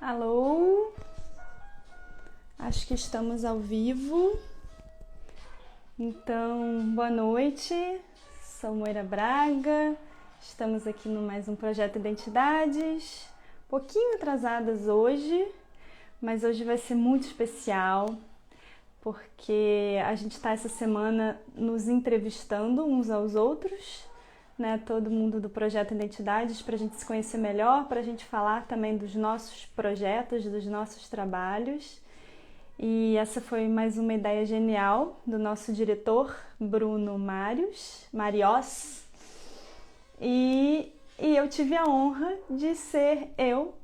Alô? Acho que estamos ao vivo. Então, boa noite. Sou Moira Braga. Estamos aqui no mais um Projeto Identidades. Pouquinho atrasadas hoje, mas hoje vai ser muito especial, porque a gente está essa semana nos entrevistando uns aos outros, né? Todo mundo do Projeto Identidades, para a gente se conhecer melhor, para a gente falar também dos nossos projetos, dos nossos trabalhos. E essa foi mais uma ideia genial do nosso diretor, Bruno Marios. E eu tive a honra de ser eu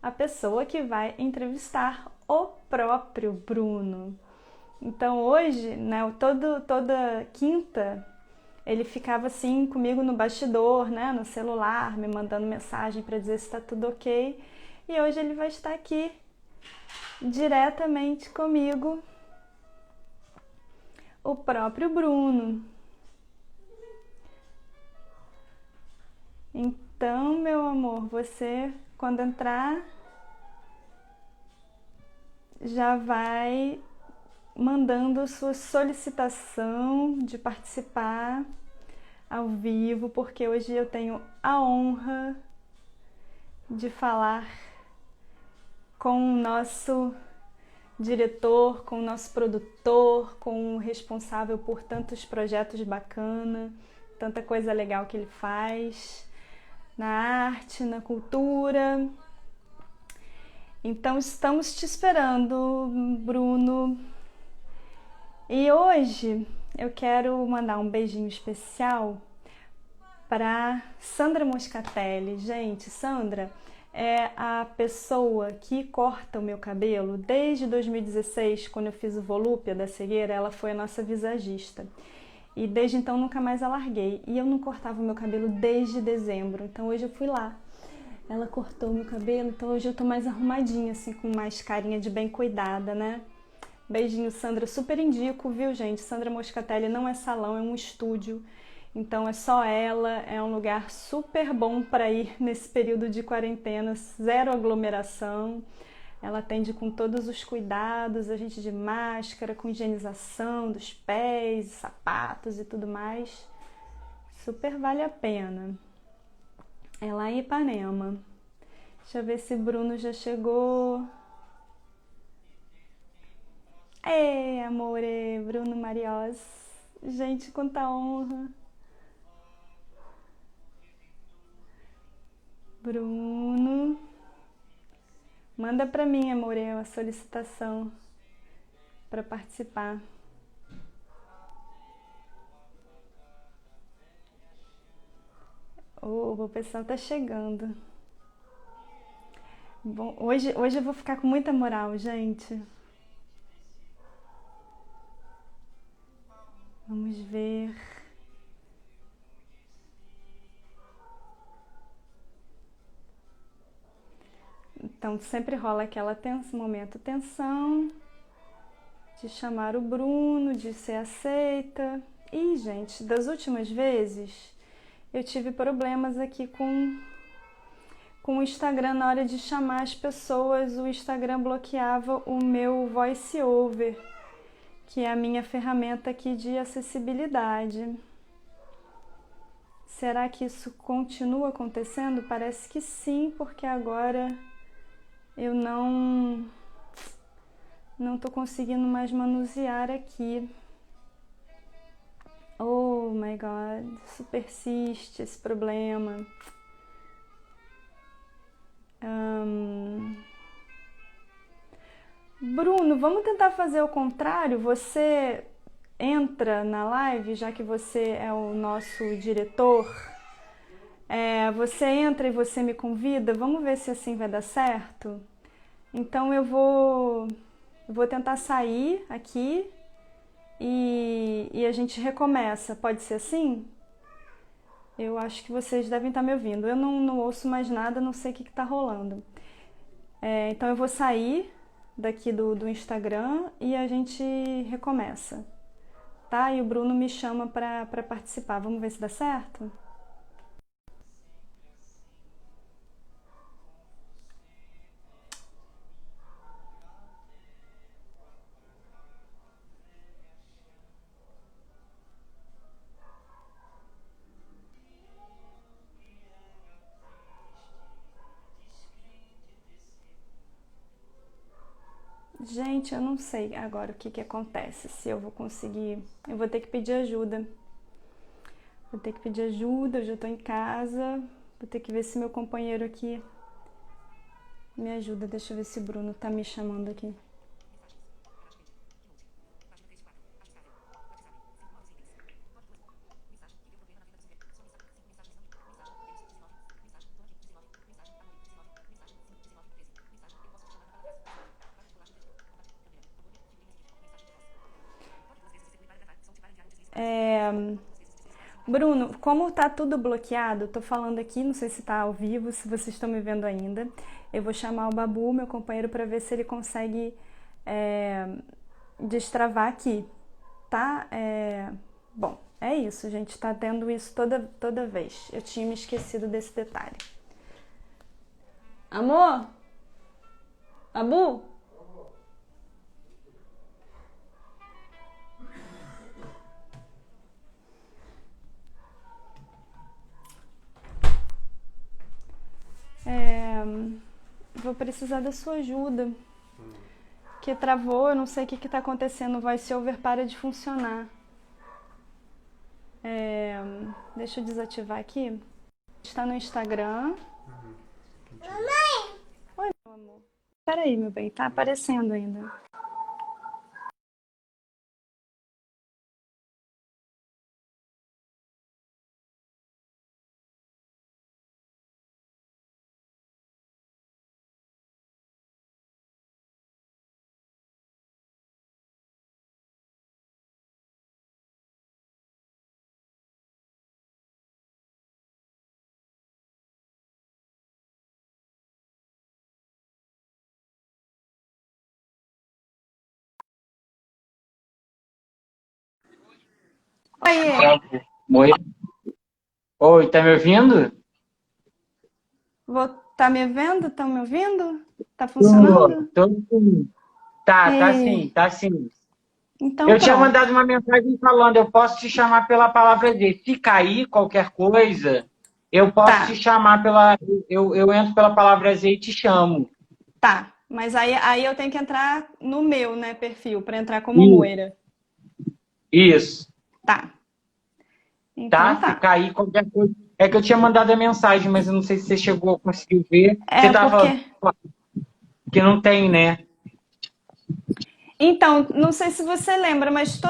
a pessoa que vai entrevistar o próprio Bruno. Então hoje, né, toda quinta, ele ficava assim comigo no bastidor, né, no celular, me mandando mensagem para dizer se está tudo ok. E hoje ele vai estar aqui diretamente comigo, o próprio Bruno. Então, meu amor, você, quando entrar, já vai mandando sua solicitação de participar ao vivo, porque hoje eu tenho a honra de falar com o nosso diretor, com o nosso produtor, com o responsável por tantos projetos bacanas, tanta coisa legal que ele faz na arte, na cultura. Então estamos te esperando, Bruno. E hoje eu quero mandar um beijinho especial para Sandra Moscatelli. Gente, Sandra é a pessoa que corta o meu cabelo desde 2016, quando eu fiz o Volúpia da cegueira. Ela foi a nossa visagista. E desde então nunca mais a larguei. E eu não cortava o meu cabelo desde dezembro. Então hoje eu fui lá. Ela cortou o meu cabelo, então hoje eu tô mais arrumadinha, assim, com mais carinha de bem cuidada, né? Beijinho, Sandra. Super indico, viu, gente? Sandra Moscatelli não é salão, é um estúdio. Então é só ela, é um lugar super bom para ir nesse período de quarentena, zero aglomeração. Ela atende com todos os cuidados, a gente de máscara, com higienização dos pés, sapatos e tudo mais. Super vale a pena. É lá em Ipanema. Deixa eu ver se Bruno já chegou. Ei, amore, Bruno Marios. Gente, quanta honra. Bruno. Manda pra mim, amore, a solicitação para participar. O pessoal tá chegando. Bom, hoje eu vou ficar com muita moral, gente. Vamos ver. Então sempre rola aquela momento tensão de chamar o Bruno, de ser aceita. E, gente, das últimas vezes eu tive problemas aqui com o Instagram. Na hora de chamar as pessoas, o Instagram bloqueava o meu voice over, que é a minha ferramenta aqui de acessibilidade. Será que isso continua acontecendo? Parece que sim, porque agora eu não tô conseguindo mais manusear aqui. Oh my God, isso persiste, esse problema. Bruno, vamos tentar fazer o contrário? Você entra na live, já que você é o nosso diretor. Você entra e você me convida. Vamos ver se assim vai dar certo? Então eu vou tentar sair aqui e a gente recomeça. Pode ser assim? Eu acho que vocês devem estar me ouvindo. Eu não ouço mais nada, não sei o que está rolando. Então eu vou sair daqui do Instagram e a gente recomeça, tá? E o Bruno me chama para participar. Vamos ver se dá certo? Gente, eu não sei agora o que que acontece, se eu vou conseguir. Eu vou ter que pedir ajuda. Vou ter que pedir ajuda, eu já tô em casa. Vou ter que ver se meu companheiro aqui me ajuda. Deixa eu ver se o Bruno tá me chamando aqui. Bruno, como tá tudo bloqueado, tô falando aqui, não sei se tá ao vivo, se vocês estão me vendo ainda. Eu vou chamar o Babu, meu companheiro, para ver se ele consegue é, destravar aqui, tá? Bom, é isso, gente, tá tendo isso toda vez. Eu tinha me esquecido desse detalhe. Amor? Babu? Vou precisar da sua ajuda. Que travou, eu não sei o que está acontecendo. O VoiceOver para de funcionar. Deixa eu desativar aqui. Está no Instagram. Mamãe! Oi, meu amor. Peraí, meu bem, tá aparecendo ainda. Oi, Oi, oi, tá me ouvindo? tá me vendo? Estão me ouvindo? Tá Tô, funcionando? tô sim. Tá sim, E... tá sim. Então Eu tinha pronto. mandado uma mensagem falando, eu posso te chamar pela palavra Z. Se cair qualquer coisa, eu posso te Tá, chamar pela. Eu entro pela palavra Z e te chamo. tá. Mas aí eu tenho que entrar no meu, né, perfil, para entrar como Isso, Moira. isso, Tá. Então tá? Se tá. cair qualquer coisa. É que eu tinha mandado a mensagem, mas eu não sei se você chegou, conseguiu ver. Você É porque tava. Que não tem, né? Então, não sei se você lembra, mas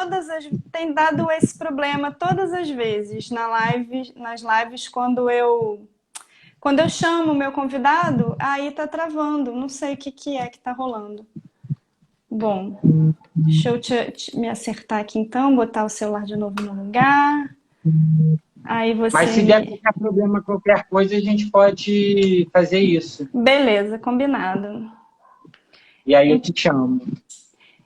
tem dado esse problema todas as vezes nas lives quando eu chamo o meu convidado, aí tá travando. Não sei o que que é que tá rolando. Bom, deixa eu me acertar aqui então, botar o celular de novo no lugar. Aí Mas você se der me. qualquer problema, qualquer coisa, a gente pode fazer isso. Beleza, combinado. E aí eu te chamo.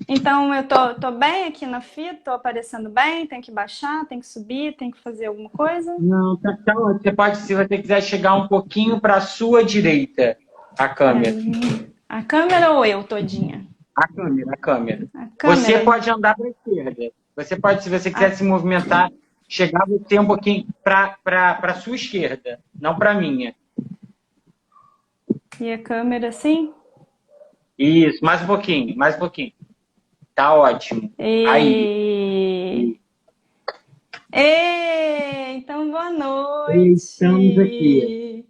Então eu tô bem aqui na fita, tô aparecendo bem, tem que baixar, tem que subir, tem que fazer alguma coisa? Não, tá ótimo. Você pode, se você quiser chegar um pouquinho para a sua direita, a Pra câmera. mim. A câmera ou eu todinha? A câmera, a câmera. A Você câmera. pode andar para a esquerda. Você pode, se você A, quiser se movimentar, chegar você um pouquinho para a sua esquerda, não para a minha. e a câmera assim? Isso, mais um pouquinho, mais um pouquinho. Tá ótimo. Aí. E... então boa Estamos aqui. noite!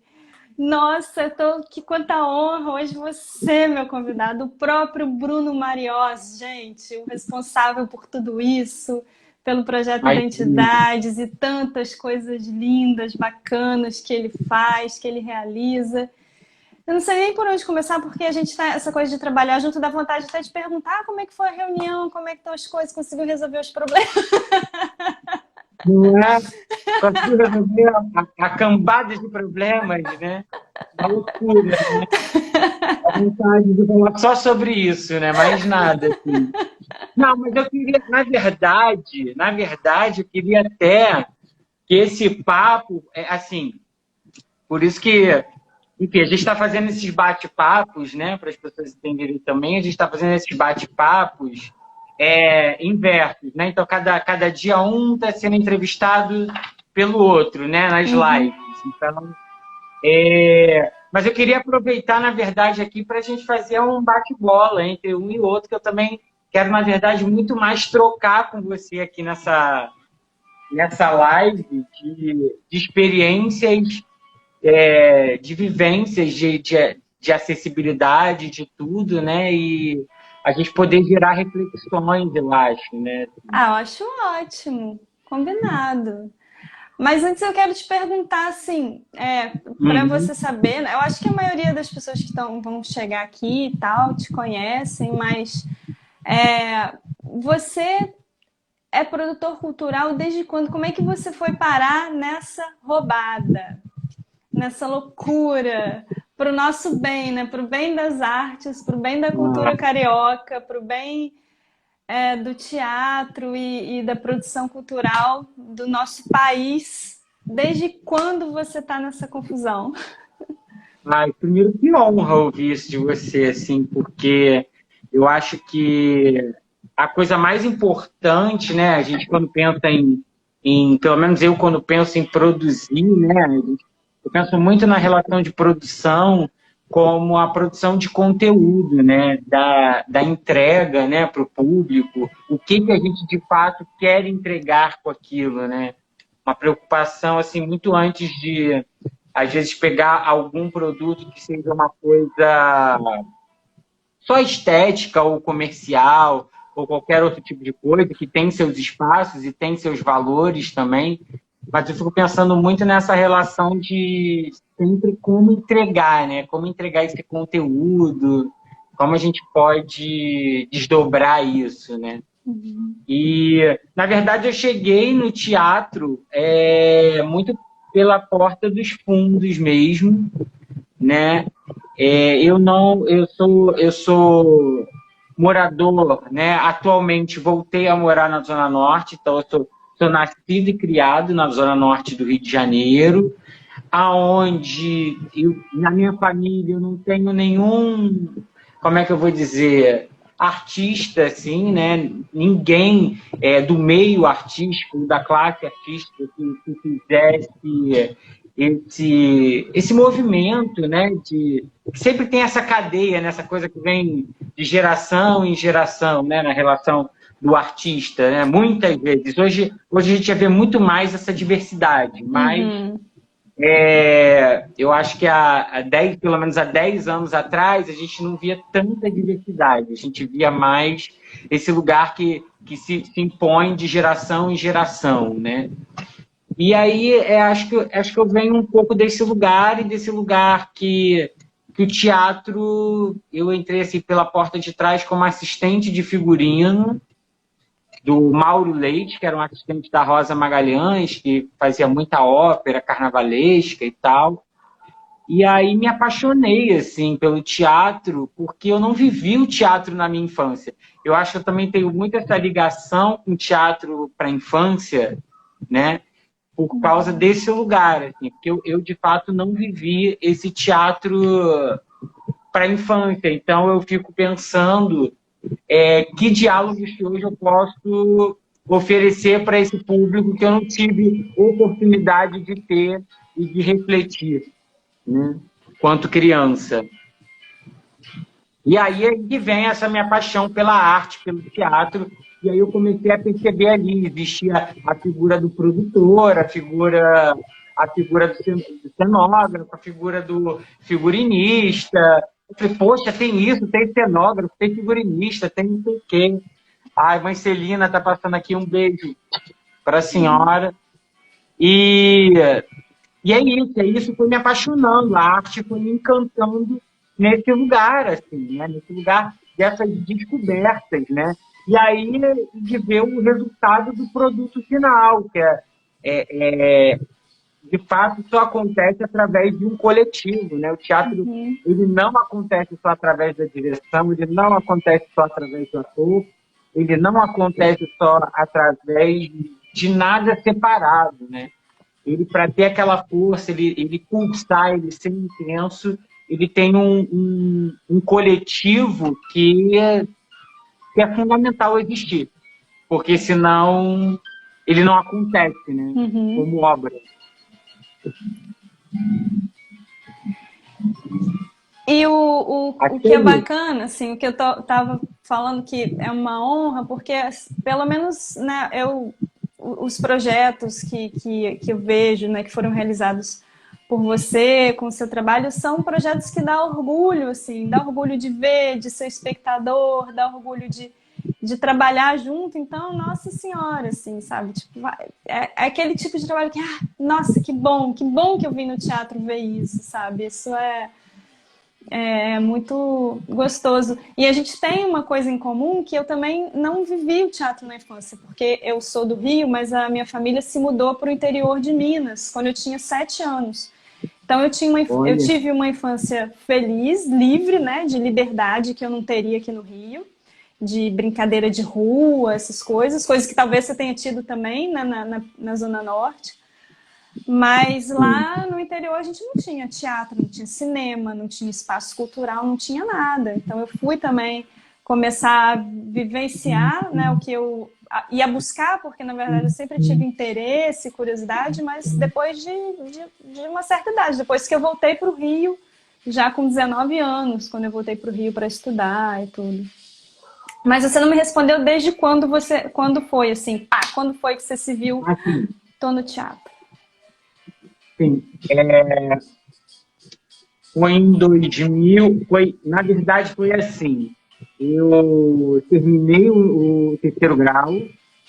Nossa, que quanta honra! Hoje você, meu convidado, o próprio Bruno Mariós, gente, o responsável por tudo isso, pelo projeto Aí, Identidades e tantas coisas lindas, bacanas que ele faz, que ele realiza. Eu não sei nem por onde começar, porque a gente tá, essa coisa de trabalhar junto dá vontade até de perguntar como é que foi a reunião, como é que estão as coisas, conseguiu resolver os problemas. não é? Conseguiu resolver a cambada de problemas, né? Uma loucura, né? A vontade de falar só sobre isso, né? Mais nada, assim. Não, mas eu queria, na verdade, eu queria até que esse papo, assim, por isso que, enfim, a gente está fazendo esses bate-papos, né? Para as pessoas entenderem também, a gente está fazendo esses bate-papos inversos, né? Então, cada dia um está sendo entrevistado pelo outro, né? Nas lives. Então, Mas eu queria aproveitar, na verdade, aqui para a gente fazer um bate-bola entre um e outro, que eu também quero, na verdade, muito mais trocar com você aqui nessa live de experiências, de vivências, de acessibilidade, de tudo, né? E a gente poder gerar reflexões, eu acho, né? Ah, eu acho ótimo. Combinado. Mas antes eu quero te perguntar, assim, para você saber, né? Eu acho que a maioria das pessoas que vão chegar aqui e tal te conhecem, mas você é produtor cultural desde quando? Como é que você foi parar nessa roubada, nessa loucura, para o nosso bem, né? Para o bem das artes, para o bem da cultura carioca, para o bem do teatro e da produção cultural do nosso país. Desde quando você está nessa confusão? Ai, primeiro, que honra ouvir isso de você, assim, porque eu acho que a coisa mais importante, né, a gente quando pensa pelo menos eu quando penso em produzir, né, eu penso muito na relação de produção como a produção de conteúdo, né, da entrega, né, para o público, o que a gente de fato quer entregar com aquilo, né, uma preocupação assim muito antes de às vezes pegar algum produto que seja uma coisa só estética ou comercial ou qualquer outro tipo de coisa que tem seus espaços e tem seus valores também, mas eu fico pensando muito nessa relação de sempre como entregar, né? Como entregar esse conteúdo, como a gente pode desdobrar isso, né? E, na verdade, eu cheguei no teatro muito pela porta dos fundos mesmo, né? Eu sou morador, né? Atualmente voltei a morar na Zona Norte, então eu sou nascido e criado na Zona Norte do Rio de Janeiro, aonde na minha família eu não tenho nenhum, como é que eu vou dizer, artista, assim, né? Ninguém do meio artístico, da classe artística que fizesse esse movimento, né? Que sempre tem essa cadeia, né? Essa coisa que vem de geração em geração, né? Na relação do artista, né? Muitas vezes. Hoje a gente já vê muito mais essa diversidade, mas eu acho que pelo menos há 10 anos atrás, a gente não via tanta diversidade. A gente via mais esse lugar que se impõe de geração em geração, né? E aí, acho que eu venho um pouco desse lugar, e desse lugar que o teatro, eu entrei assim pela porta de trás como assistente de figurino do Mauro Leite, que era um assistente da Rosa Magalhães, que fazia muita ópera carnavalesca e tal. E aí me apaixonei assim pelo teatro, porque eu não vivi o teatro na minha infância. Eu acho que eu também tenho muito essa ligação com o teatro para a infância, né? Por causa desse lugar, assim, porque eu de fato não vivi esse teatro para a infância. Então eu fico pensando que diálogos que hoje eu posso oferecer para esse público que eu não tive oportunidade de ter e de refletir, né, quanto criança. E aí é que vem essa minha paixão pela arte, pelo teatro, e aí eu comecei a perceber ali, existia a figura do produtor, a figura do cenógrafo, a figura do figurinista. Eu falei, poxa, tem isso, tem cenógrafo, tem figurinista, tem não sei o quê. Ai, mãe Celina tá passando aqui, um beijo para a senhora. E é isso foi me apaixonando, a arte foi me encantando nesse lugar, assim, né? Nesse lugar dessas descobertas, né? E aí de ver o resultado do produto final, que de fato só acontece através de um coletivo, né? O teatro ele não acontece só através da direção, ele não acontece só através do ator, ele não acontece só através de nada separado, né? Ele, para ter aquela força, ele pulsar, ele ser intenso, ele tem um coletivo que é fundamental existir, porque senão ele não acontece, né? Como obra. E o que é bacana, assim, o que eu tava falando que é uma honra, porque pelo menos, né, os projetos que eu vejo, né, que foram realizados por você, com o seu trabalho, são projetos que dá orgulho, assim, dá orgulho de ver, de ser espectador, dá orgulho de trabalhar junto. Então, nossa senhora, assim, sabe? Tipo, é aquele tipo de trabalho que, nossa, que bom que eu vim no teatro ver isso, sabe? Isso é muito gostoso. E a gente tem uma coisa em comum que eu também não vivi o teatro na infância, porque eu sou do Rio, mas a minha família se mudou para o interior de Minas quando eu tinha 7 anos. Então eu Olha, tive uma infância feliz, livre, né, de liberdade que eu não teria aqui no Rio, de brincadeira de rua, essas coisas que talvez você tenha tido também, né, na Zona Norte. Mas lá no interior a gente não tinha teatro, não tinha cinema, não tinha espaço cultural, não tinha nada. Então eu fui também começar a vivenciar, né, o que eu ia buscar, porque na verdade eu sempre tive interesse, curiosidade, mas depois de uma certa idade, depois que eu voltei para o Rio, já com 19 anos, quando eu voltei para o Rio para estudar e tudo. Mas você não me respondeu desde quando foi assim, quando foi que você se viu, assim, tô no teatro? sim. Foi em 2000, na verdade foi assim, eu terminei o terceiro grau,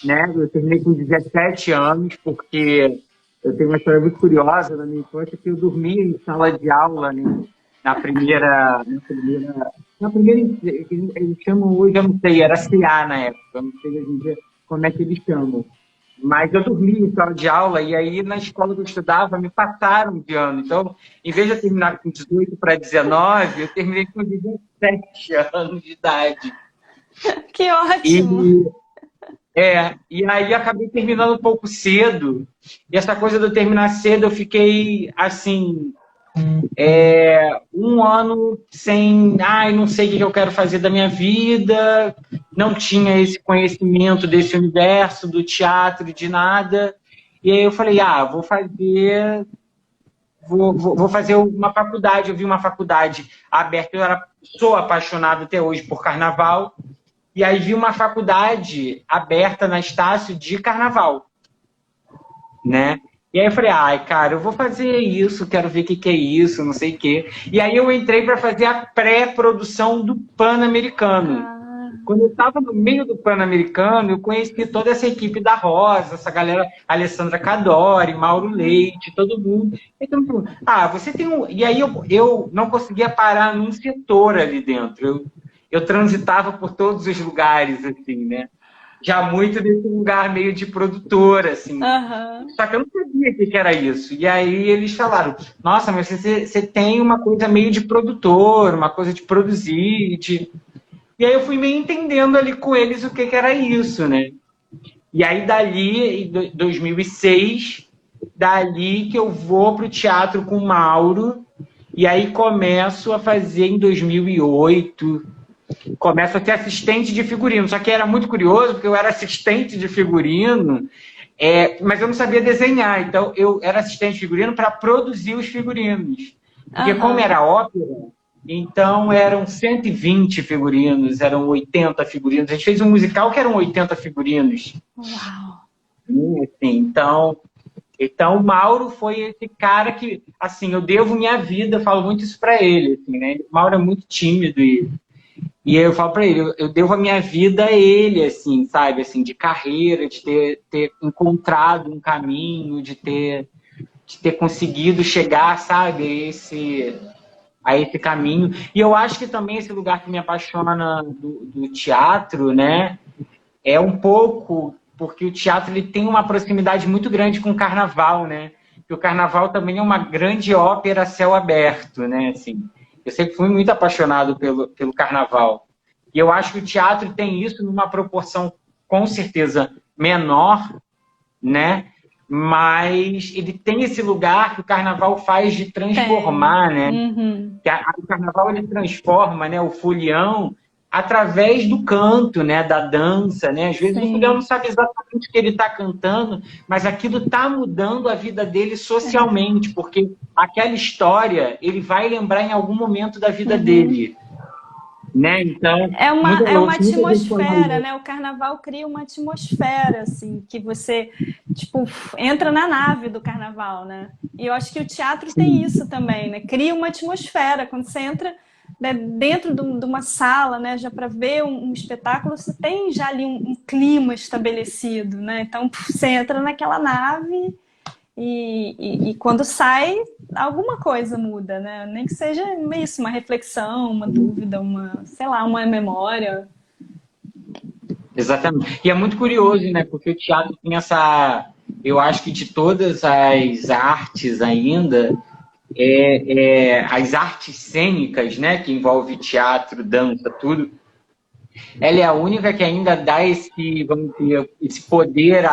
né? Eu terminei com 17 anos, porque eu tenho uma história muito curiosa na minha infância, que eu dormia em sala de aula, né? Na primeira, eles chamam hoje, eu não sei, era CA na época, eu não sei hoje em dia como é que eles chamam. Mas eu dormia em sala de aula e aí na escola que eu estudava me passaram de ano. Então, em vez de eu terminar com 18 para 19, eu terminei com 17 anos de idade. Que ótimo! E, e aí acabei terminando um pouco cedo. E essa coisa de eu terminar cedo, eu fiquei assim, um ano sem, não sei o que eu quero fazer da minha vida, não tinha esse conhecimento desse universo, do teatro, de nada. E aí eu falei, vou fazer uma faculdade. Eu vi uma faculdade aberta, sou apaixonado até hoje por carnaval, e aí vi uma faculdade aberta na Estácio de carnaval, né? E aí eu falei, cara, eu vou fazer isso, quero ver o que é isso, não sei o quê. E aí eu entrei para fazer a pré-produção do Pan-Americano. Ah, Quando eu estava no meio do Pan-Americano, eu conheci toda essa equipe da Rosa, essa galera, Alessandra Cadori, Mauro Leite, todo mundo. Então, você tem um... E aí eu não conseguia parar num setor ali dentro. Eu transitava por todos os lugares, assim, né? Já muito nesse lugar meio de produtora, assim. aham. Só que eu não sabia o que era isso. E aí eles falaram, nossa, mas você tem uma coisa meio de produtor, uma coisa de produzir, de... E aí eu fui meio entendendo ali com eles o que era isso, né? E aí dali, em 2006, dali que eu vou pro teatro com o Mauro, e aí começo a fazer em 2008, começo a ser assistente de figurino. Só que era muito curioso, porque eu era assistente de figurino, mas eu não sabia desenhar. Então, eu era assistente de figurino para produzir os figurinos. Porque como Aham. era ópera, então eram 120 figurinos, eram 80 figurinos. A gente fez um musical que eram 80 figurinos. Uau. Assim, então, o Mauro foi esse cara que, assim, eu devo minha vida, eu falo muito isso para ele, assim, né? O Mauro é muito tímido e aí eu falo para ele, eu devo a minha vida a ele, assim, sabe? Assim, de carreira, de ter encontrado um caminho, de ter conseguido chegar, sabe, a esse caminho. E eu acho que também esse lugar que me apaixona do teatro, né, é um pouco porque o teatro ele tem uma proximidade muito grande com o carnaval, né? Porque o carnaval também é uma grande ópera a céu aberto, né? Assim, eu sempre fui muito apaixonado pelo carnaval. E eu acho que o teatro tem isso numa proporção, com certeza, menor, né? Mas ele tem esse lugar que o carnaval faz de Tem. transformar, né? Uhum. O carnaval ele transforma, né? O folião, através do canto, né, da dança, né? Às vezes o Sim. Julião não sabe exatamente o que ele está cantando, mas aquilo está mudando a vida dele socialmente, porque aquela história ele vai lembrar em algum momento da vida dele, né? Então, muito É uma louco, muita gente fala atmosfera, isso. né? O carnaval cria uma atmosfera, assim, que você, tipo, entra na nave do carnaval, né? E eu acho que o teatro tem Sim, isso também, né? Cria uma atmosfera. Quando você entra, né, dentro de uma sala, né, já para ver um espetáculo, você tem já ali um clima estabelecido, né? Então, você entra naquela nave e quando sai, alguma coisa muda, né? Nem que seja isso, uma reflexão, uma dúvida, uma, sei lá, uma memória. exatamente. E é muito curioso, né? Porque o teatro tem essa. Eu acho que de todas as artes ainda, as artes cênicas, né? Que envolve teatro, dança, tudo, ela é a única que ainda dá esse, vamos dizer, esse poder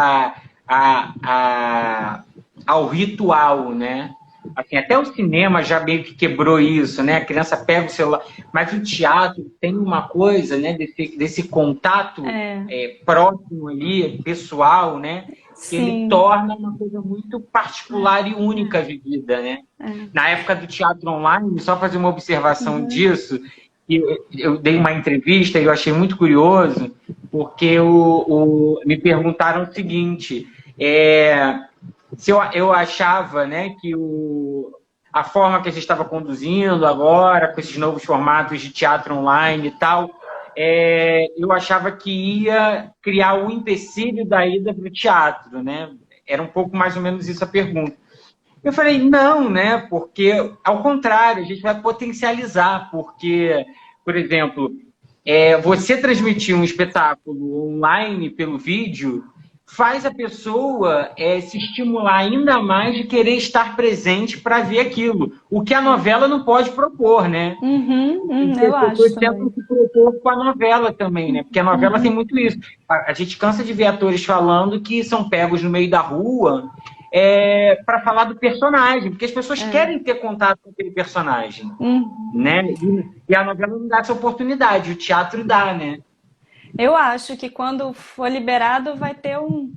ao ritual, né? Assim, até o cinema já meio que quebrou isso, né? A criança pega o celular, mas o teatro tem uma coisa, né? Desse contato É, próximo ali, pessoal, né? Que ele sim. torna uma coisa muito particular e única vivida, né? Na época do teatro online, só fazer uma observação disso, eu dei uma entrevista e eu achei muito curioso, porque me perguntaram o seguinte, se eu achava, né, que a forma que a gente estava conduzindo agora, com esses novos formatos de teatro online e tal, eu achava que ia criar o empecilho da ida para o teatro, né? Era um pouco mais ou menos isso a pergunta. Eu falei, não, né? Porque, ao contrário, a gente vai potencializar, porque, por exemplo, você transmitir um espetáculo online pelo vídeo faz a pessoa se estimular ainda mais de querer estar presente para ver aquilo, o que a novela não pode propor, né? Porque Eu as acho pessoas tentam também. se propor com a novela também, né? Porque a novela tem muito isso. A gente cansa de ver atores falando que são pegos no meio da rua para falar do personagem, porque as pessoas querem ter contato com aquele personagem, né? E a novela não dá essa oportunidade, o teatro dá, né? Eu acho que quando for liberado vai ter um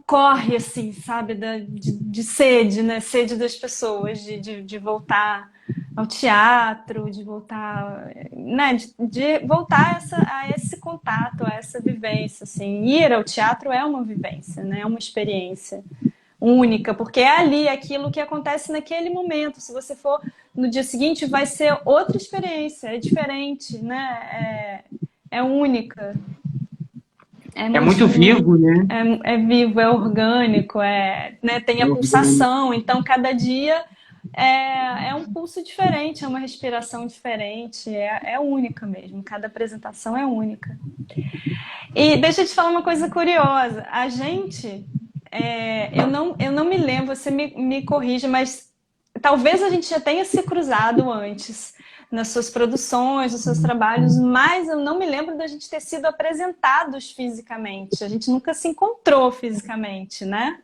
corre, assim, sabe, de sede, né? Sede das pessoas, de voltar ao teatro, de voltar, né? De voltar a esse contato, a essa vivência, assim. Ir ao teatro é uma vivência, né? É uma experiência única, porque é ali aquilo que acontece naquele momento. Se você for no dia seguinte, vai ser outra experiência, é diferente, né? É única. É É muito muito, vivo, né? é vivo, é orgânico, né, tem É a orgânico. pulsação, então cada dia é um pulso diferente, é uma respiração diferente, é única mesmo, cada apresentação é única. E deixa eu te falar uma coisa curiosa, a gente, eu não me lembro, você me corrija, mas talvez a gente já tenha se cruzado antes nas suas produções, nos seus trabalhos, mas eu não me lembro da gente ter sido apresentados fisicamente. A gente nunca se encontrou fisicamente, né?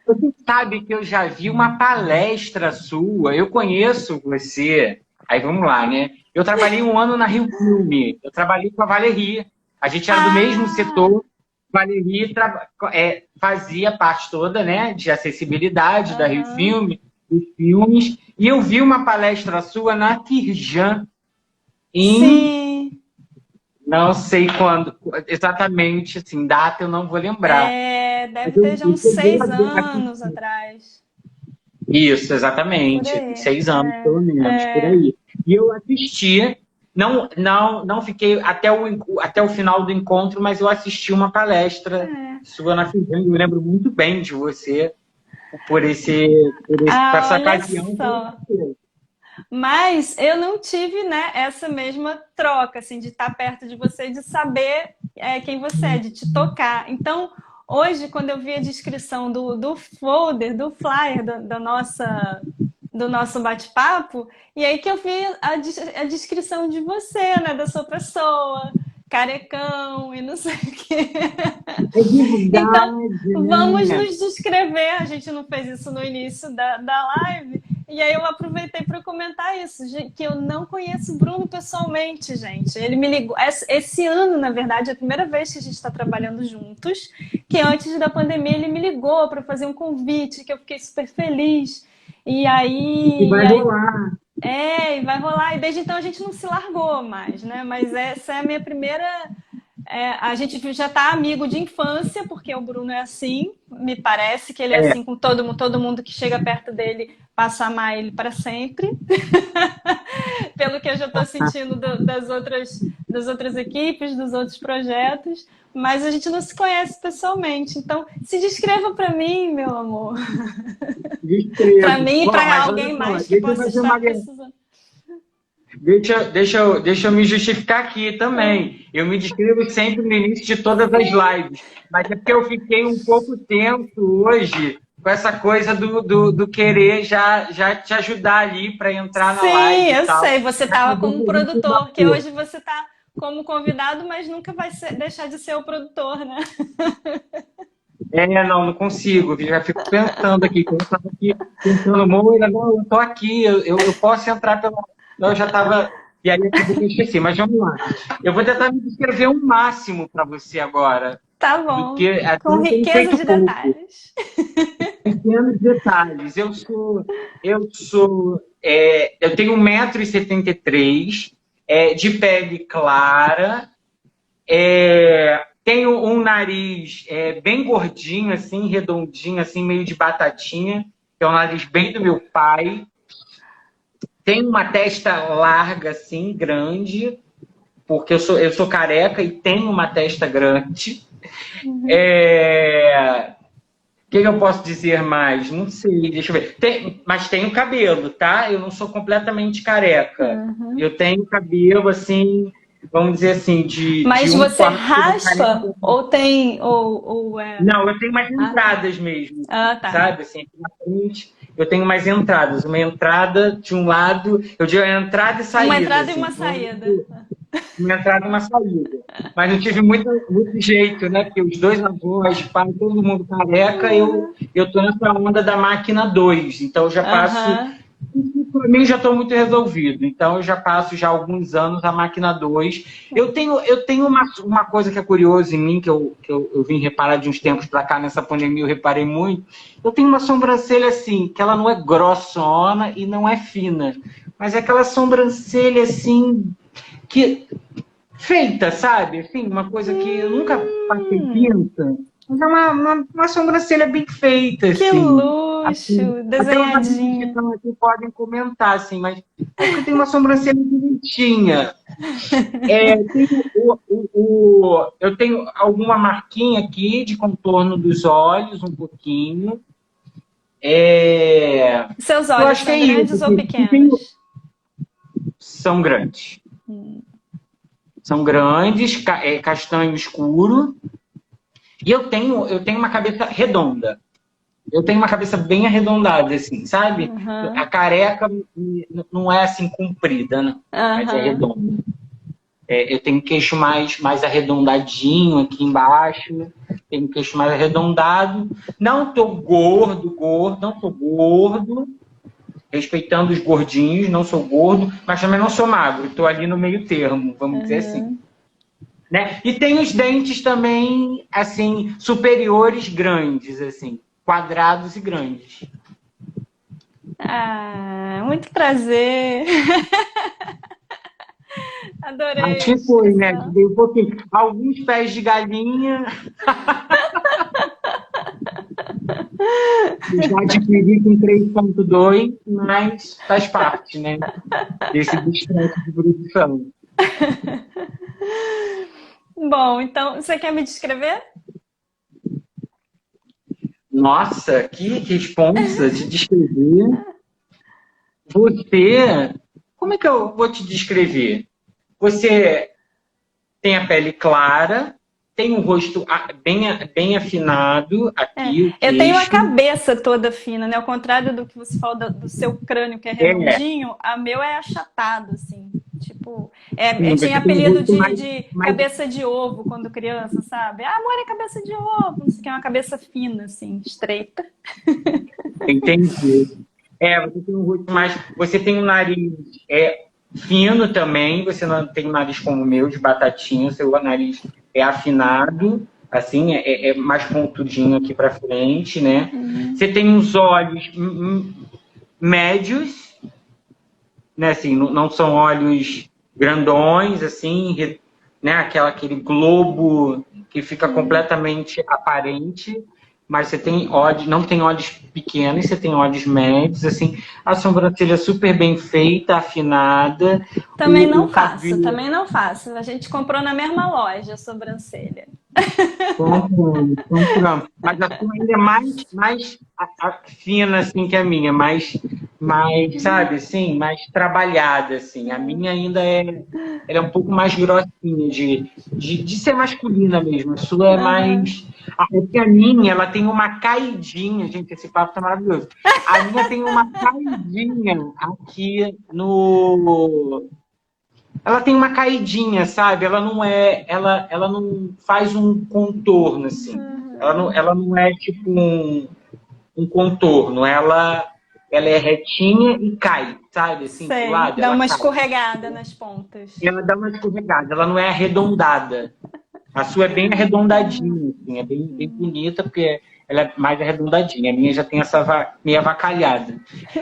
Você sabe que eu já vi uma palestra sua, eu conheço você. Aí vamos lá, né? Eu trabalhei um ano na Rio Filme, eu trabalhei com a Valerie, a gente era do mesmo Ah, setor. Valerie fazia parte toda, né, de acessibilidade da Rio aham. Filme, dos filmes, e eu vi uma palestra sua na Firjan, em Sim, não sei quando, exatamente, assim, data eu não vou lembrar. Mas deve ter já eu uns cheguei a 6 anos assistir. atrás. Isso, Por exatamente. aí. 6 anos, pelo menos, por aí. E eu assisti, não fiquei até o final do encontro, mas eu assisti uma palestra sua na Fizem. Eu me lembro muito bem de você por Ah, essa olha ocasião. só. Mas eu não tive, né, essa mesma troca, assim, de estar perto de você, de saber quem você é, de te tocar. Então, hoje, quando eu vi a descrição do folder, do flyer do nosso bate-papo, e aí que eu vi a descrição de você, né, da sua pessoa, carecão e não sei o quê. É Então, verdade, vamos né? nos descrever. A gente não fez isso no início da live. E aí eu aproveitei para comentar isso, que eu não conheço o Bruno pessoalmente, gente. Ele me ligou. Esse ano, na verdade, é a primeira vez que a gente está trabalhando juntos, que antes da pandemia ele me ligou para fazer um convite, que eu fiquei super feliz. E E aí, vai e aí rolar. e vai rolar. E desde então a gente não se largou mais, né? Mas essa é a minha primeira. A gente já tá amigo de infância, porque o Bruno é assim. Me parece que ele é É. assim com todo mundo que chega perto dele passa a amar ele para sempre. Pelo que eu já estou sentindo das outras equipes, dos outros projetos. Mas a gente não se conhece pessoalmente. Então, se descreva para mim, meu amor. Para Descrevo. mim e Bom, para mas olha alguém só, mais que deixa eu possa fazer uma. estar precisando. Deixa eu me justificar aqui também. Eu me descrevo sempre no início de todas as lives, mas é porque eu fiquei um pouco tenso hoje com essa coisa do querer já te ajudar ali para entrar na Sim, live e eu tal. sei. Você estava Acabou como que a gente produtor, que marcou. hoje você está como convidado, mas nunca vai deixar de ser o produtor, né? Não consigo. Eu já fico pensando aqui, quando eu estava aqui pensando, Moira, não, eu estou aqui, eu posso entrar pela. Não, eu já estava. E aí acabou que eu esqueci, mas vamos lá. Eu vou tentar me descrever o máximo para você agora, Tá do bom. que até Com eu tenho riqueza feito de pouco. detalhes. Pequenos detalhes. Eu tenho 1,73 m, de pele clara, tenho um nariz bem gordinho, assim, redondinho, assim, meio de batatinha, que é o nariz bem do meu pai. Tenho uma testa larga, assim, grande, porque eu sou careca e tenho uma testa grande. O que eu posso dizer mais? Não sei, deixa eu ver. Mas tenho cabelo, tá? Eu não sou completamente careca. Uhum. Eu tenho cabelo, assim, vamos dizer assim, de Mas um você quarto da raspa careca. ou tem ou é? Não, eu tenho umas Ah, tá. entradas mesmo, Ah, tá. sabe? Assim, aqui na frente, eu tenho umas entradas. Uma entrada de um lado, eu digo entrada e Uma saída, entrada e assim. uma saída. Uma entrada e uma saída. Mas eu tive muito jeito, né? Porque os dois avós, pai, todo mundo careca, eu tô nessa onda da máquina 2. Então eu já passo. Aham. Para mim já estou muito resolvido. Então eu já passo já há alguns anos a máquina 2. Eu tenho uma coisa que é curiosa em mim, que eu vim reparar de uns tempos para cá, nessa pandemia eu reparei muito. Eu tenho uma sobrancelha assim, que ela não é grossona e não é fina. Mas é aquela sobrancelha assim que feita, sabe? Assim, uma coisa que eu nunca passei Hum, pinta, mas é uma sobrancelha bem feita, que assim. Assim, luxo, até os amigos que desenhadinho. estão aqui podem comentar, assim, mas é porque eu tenho uma sobrancelha bonitinha. Eu tenho alguma marquinha aqui de contorno dos olhos, um pouquinho. Seus Eu olhos acho que é são isso. grandes ou Assim, pequenos? são grandes. São grandes, castanho escuro. E eu tenho uma cabeça redonda. Eu tenho uma cabeça bem arredondada, assim, sabe? A Aham, careca não é assim comprida, não, mas é aham. redonda. Eu tenho queixo mais arredondadinho aqui embaixo, tenho queixo mais arredondado. Não tô gordo, não tô gordo, respeitando os gordinhos, não sou gordo, mas também não sou magro, estou ali no meio termo, vamos dizer assim. Aham. Né? E tem os dentes também, assim, superiores grandes, assim, quadrados e grandes. Ah, muito prazer. Acho Adorei a que foi, né? descrição. Dei um pouquinho. Alguns pés de galinha, eu já adquiri com 3,2, mas faz parte, né? Desse estresse de produção. Bom, então, você quer me descrever? Nossa, que responsa de descrever. Você, como é que eu vou te descrever? Você tem a pele clara, tem um rosto bem afinado aqui, o Eu tenho a queixo. cabeça toda fina, né? Ao contrário do que você falou do seu crânio, que é É, redondinho, a meu é achatado, assim. Tipo, eu sim, tinha você tem um apelido rosto de mais cabeça de ovo quando criança, sabe? Ah, amor, é cabeça de ovo, não sei o que, é uma cabeça fina, assim, estreita. entendido. Você tem um rosto mais. Você tem um nariz fino também, você não tem um nariz como o meu, de batatinha, seu nariz é afinado, assim, é mais pontudinho aqui para frente, né? Você tem uns olhos médios, né? Assim, não são olhos grandões, assim, né? Aquele globo que fica completamente aparente, mas você tem olhos, não tem olhos pequenos, você tem olhos médios, assim, a sobrancelha super bem feita, afinada. Também não faço, cabelo... também não faço. A gente comprou na mesma loja a sobrancelha. Compramos. Mas a sua ainda é mais fina, assim, que a minha, mais, sabe, assim, mais trabalhada, assim. A minha ainda ela é um pouco mais grossinha, de ser masculina mesmo. A sua é mais... Porque a minha, ela tem uma caidinha, gente, esse papo tá maravilhoso. A minha tem uma caidinha aqui no... Ela tem uma caidinha, sabe? Ela não faz um contorno, assim. Ela não é tipo um contorno. Ela é retinha e cai, sabe? Assim, Sei, pro lado, dá ela uma cai. escorregada nas pontas. Ela dá uma escorregada, ela não é arredondada. A sua é bem arredondadinha, assim, é bem bonita, porque ela é mais arredondadinha. A minha já tem essa meia avacalhada.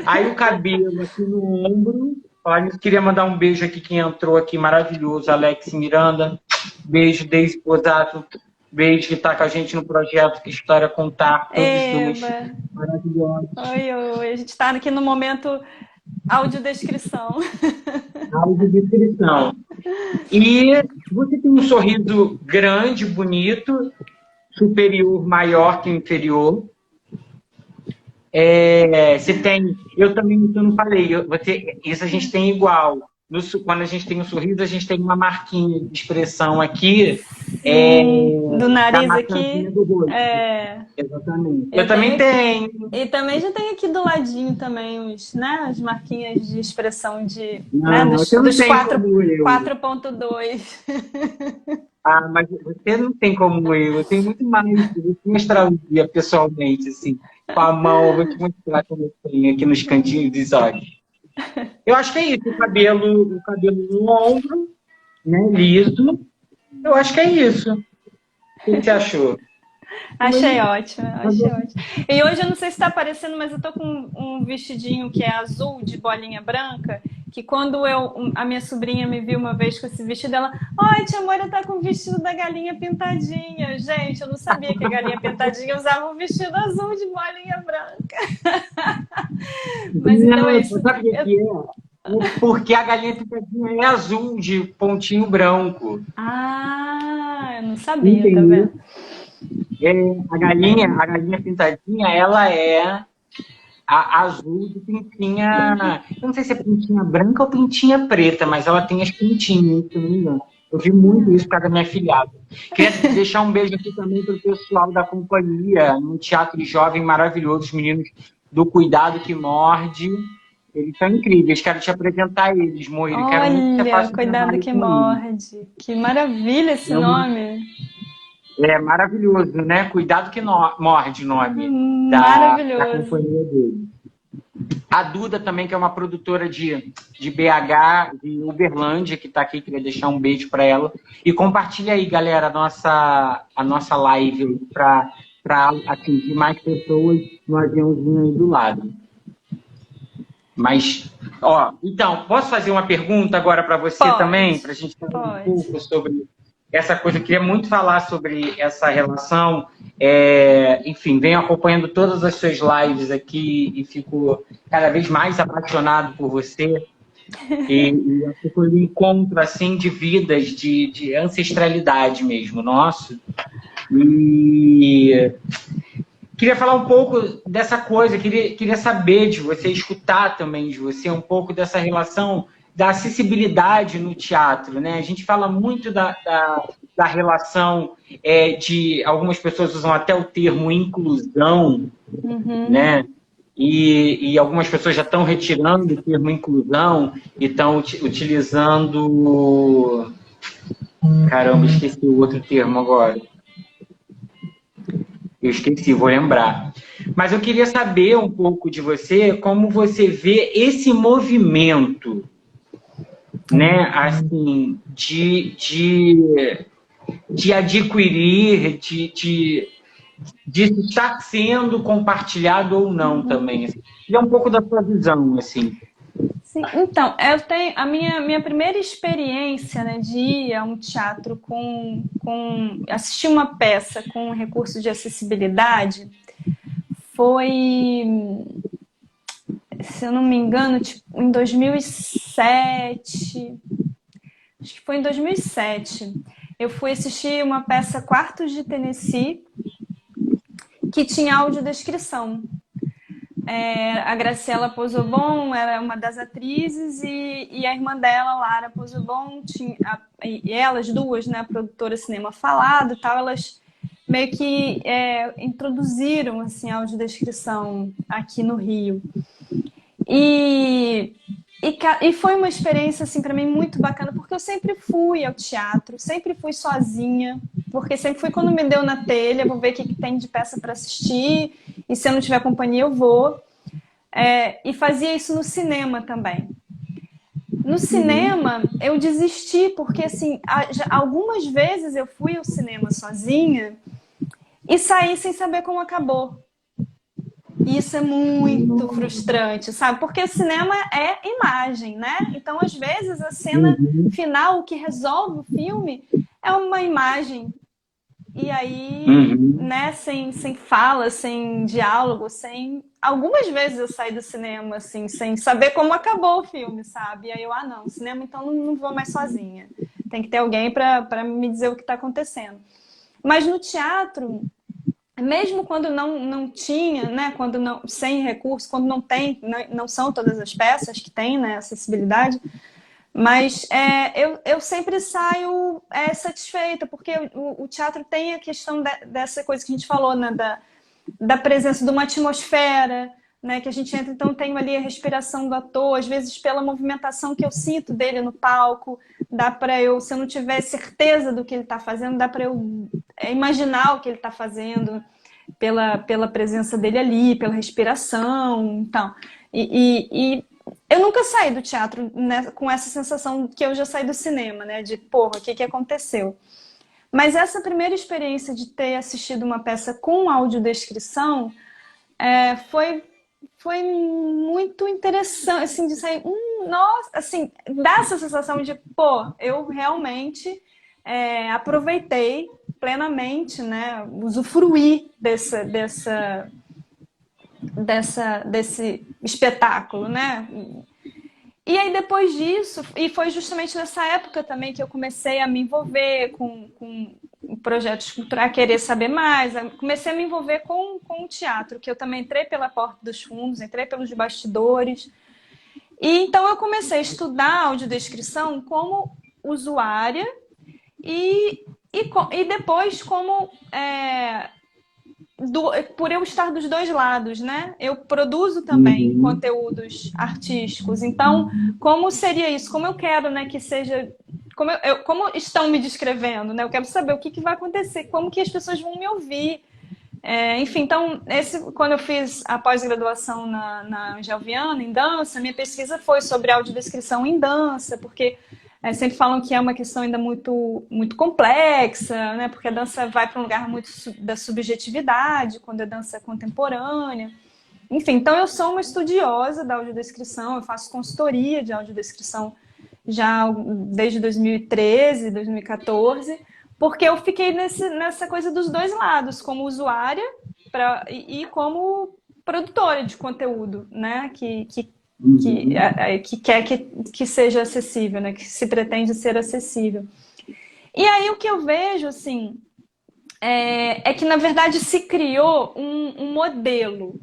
Aí o cabelo aqui no ombro. Olha, queria mandar um beijo aqui, quem entrou aqui, maravilhoso, Alex Miranda. Beijo, Deise Posato. Beijo, que está com a gente no projeto Que História Contar. Todos dois maravilhosos. Oi. A gente está aqui no momento audiodescrição. Audiodescrição. E você tem um sorriso grande, bonito, superior, maior que inferior. Você tem... Eu também não falei. Isso a gente tem igual. Quando a gente tem um sorriso, a gente tem uma marquinha de expressão aqui. Do nariz aqui. Do rosto. Exatamente. Eu também tenho. E também já tem aqui do ladinho também as marquinhas de expressão dos 4.2. Mas você não tem como eu tenho muito mais. Eu tenho astrologia pessoalmente, assim, com a mão, eu vou te mostrar como eu tenho aqui nos cantinhos dos olhos. Eu acho que é isso, o cabelo no ombro, né, liso. Eu acho que é isso. O que você achou? Achei ótimo. E hoje eu não sei se está aparecendo, mas eu tô com um vestidinho que é azul, de bolinha branca, que quando a minha sobrinha me viu uma vez com esse vestido, ela, tia Moira tá com o vestido da galinha pintadinha. Gente, eu não sabia que a galinha pintadinha usava um vestido azul de bolinha branca. Mas então é isso. Porque a galinha pintadinha é azul, de pontinho branco. Eu não sabia, tá vendo? A galinha pintadinha, ela é a azul de pintinha... Eu não sei se é pintinha branca ou pintinha preta, mas ela tem as pintinhas, se não me engano. Eu vi muito isso por causa da minha filhada. Queria deixar um beijo aqui também para o pessoal da companhia, um teatro jovem maravilhoso, os meninos do Cuidado que Morde. Eles são incríveis, quero te apresentar eles, Moira. Olha, Cuidado que Morde. Que maravilha esse nome. É maravilhoso, né? Cuidado que Morde o nome da companhia dele. A Duda também, que é uma produtora de BH, de Uberlândia, que está aqui, queria deixar um beijo para ela. E compartilha aí, galera, a nossa live para atingir mais pessoas no aviãozinho aí do lado. Mas, então, posso fazer uma pergunta agora para você também? Para a gente falar um pouco sobre essa coisa. Eu queria muito falar sobre essa relação. Enfim, venho acompanhando todas as suas lives aqui e fico cada vez mais apaixonado por você. E eu fico no encontro, assim, de vidas, de ancestralidade mesmo, nosso. E... queria falar um pouco dessa coisa, queria saber de você, escutar também de você um pouco dessa relação da acessibilidade no teatro, né? A gente fala muito da relação de... algumas pessoas usam até o termo inclusão, né? E algumas pessoas já estão retirando o termo inclusão e estão utilizando... Caramba, esqueci o outro termo agora. Eu esqueci, vou lembrar. Mas eu queria saber um pouco de você, como você vê esse movimento, né, assim, de adquirir, de estar sendo compartilhado ou não também. Assim. E é um pouco da sua visão, assim. Sim, então, eu tenho a minha primeira experiência, né, de ir a um teatro com assistir uma peça com recurso de acessibilidade foi, se eu não me engano, tipo, em 2007. Acho que foi em 2007. Eu fui assistir uma peça Quartos de Tennessee que tinha audiodescrição. A Graciela Pozzobon era uma das atrizes e a irmã dela, Lara Pozzobon, e elas duas, né, a produtora Cinema Falado, tal, elas meio que introduziram assim, a audiodescrição aqui no Rio. E foi uma experiência assim, para mim muito bacana, porque eu sempre fui ao teatro, sempre fui sozinha, porque sempre fui quando me deu na telha, vou ver o que tem de peça para assistir, e se eu não tiver companhia eu vou. E fazia isso no cinema também. No cinema eu desisti, porque assim, algumas vezes eu fui ao cinema sozinha e saí sem saber como acabou. E isso é muito frustrante, sabe? Porque o cinema é imagem, né? Então, às vezes, a cena final, o que resolve o filme, é uma imagem. E aí, né, sem fala, sem diálogo, sem... Algumas vezes eu saí do cinema, assim, sem saber como acabou o filme, sabe? E aí eu, não, cinema então não vou mais sozinha. Tem que ter alguém para me dizer o que está acontecendo. Mas no teatro... Mesmo quando não tinha, né, quando não, sem recurso, quando não tem, não são todas as peças que têm, né, acessibilidade, mas eu sempre saio satisfeita, porque o teatro tem a questão dessa coisa que a gente falou, né, da presença de uma atmosfera, né, que a gente entra, então tem ali a respiração do ator, às vezes pela movimentação que eu sinto dele no palco, dá para eu, se eu não tiver certeza do que ele está fazendo, dá para eu imaginar o que ele está fazendo pela presença dele ali, pela respiração, então. E eu nunca saí do teatro, né, com essa sensação que eu já saí do cinema, né, de porra, o que aconteceu? Mas essa primeira experiência de ter assistido uma peça com audiodescrição foi muito interessante, assim, de sair, nossa, assim, dá essa sensação de, pô, eu realmente aproveitei plenamente, né, usufruir desse espetáculo, né? E aí depois disso, e foi justamente nessa época também que eu comecei a me envolver com projetos culturais, querer saber mais, comecei a me envolver com o teatro, que eu também entrei pela porta dos fundos, entrei pelos bastidores. E então eu comecei a estudar audiodescrição como usuária e depois como por eu estar dos dois lados, né? Eu produzo também conteúdos artísticos. Então, como seria isso? Como eu quero, né, que seja... Como estão me descrevendo, né? Eu quero saber o que vai acontecer, como que as pessoas vão me ouvir. Enfim, então, quando eu fiz a pós-graduação na Angel Viana, em dança, minha pesquisa foi sobre audiodescrição em dança, porque sempre falam que é uma questão ainda muito, muito complexa, né? Porque a dança vai para um lugar muito da subjetividade, quando a dança é contemporânea. Enfim, então eu sou uma estudiosa da audiodescrição, eu faço consultoria de audiodescrição já desde 2013, 2014, porque eu fiquei nessa coisa dos dois lados, como usuária e como produtora de conteúdo, né? Que quer que seja acessível, né? Que se pretende ser acessível. E aí o que eu vejo, assim, que na verdade se criou um modelo,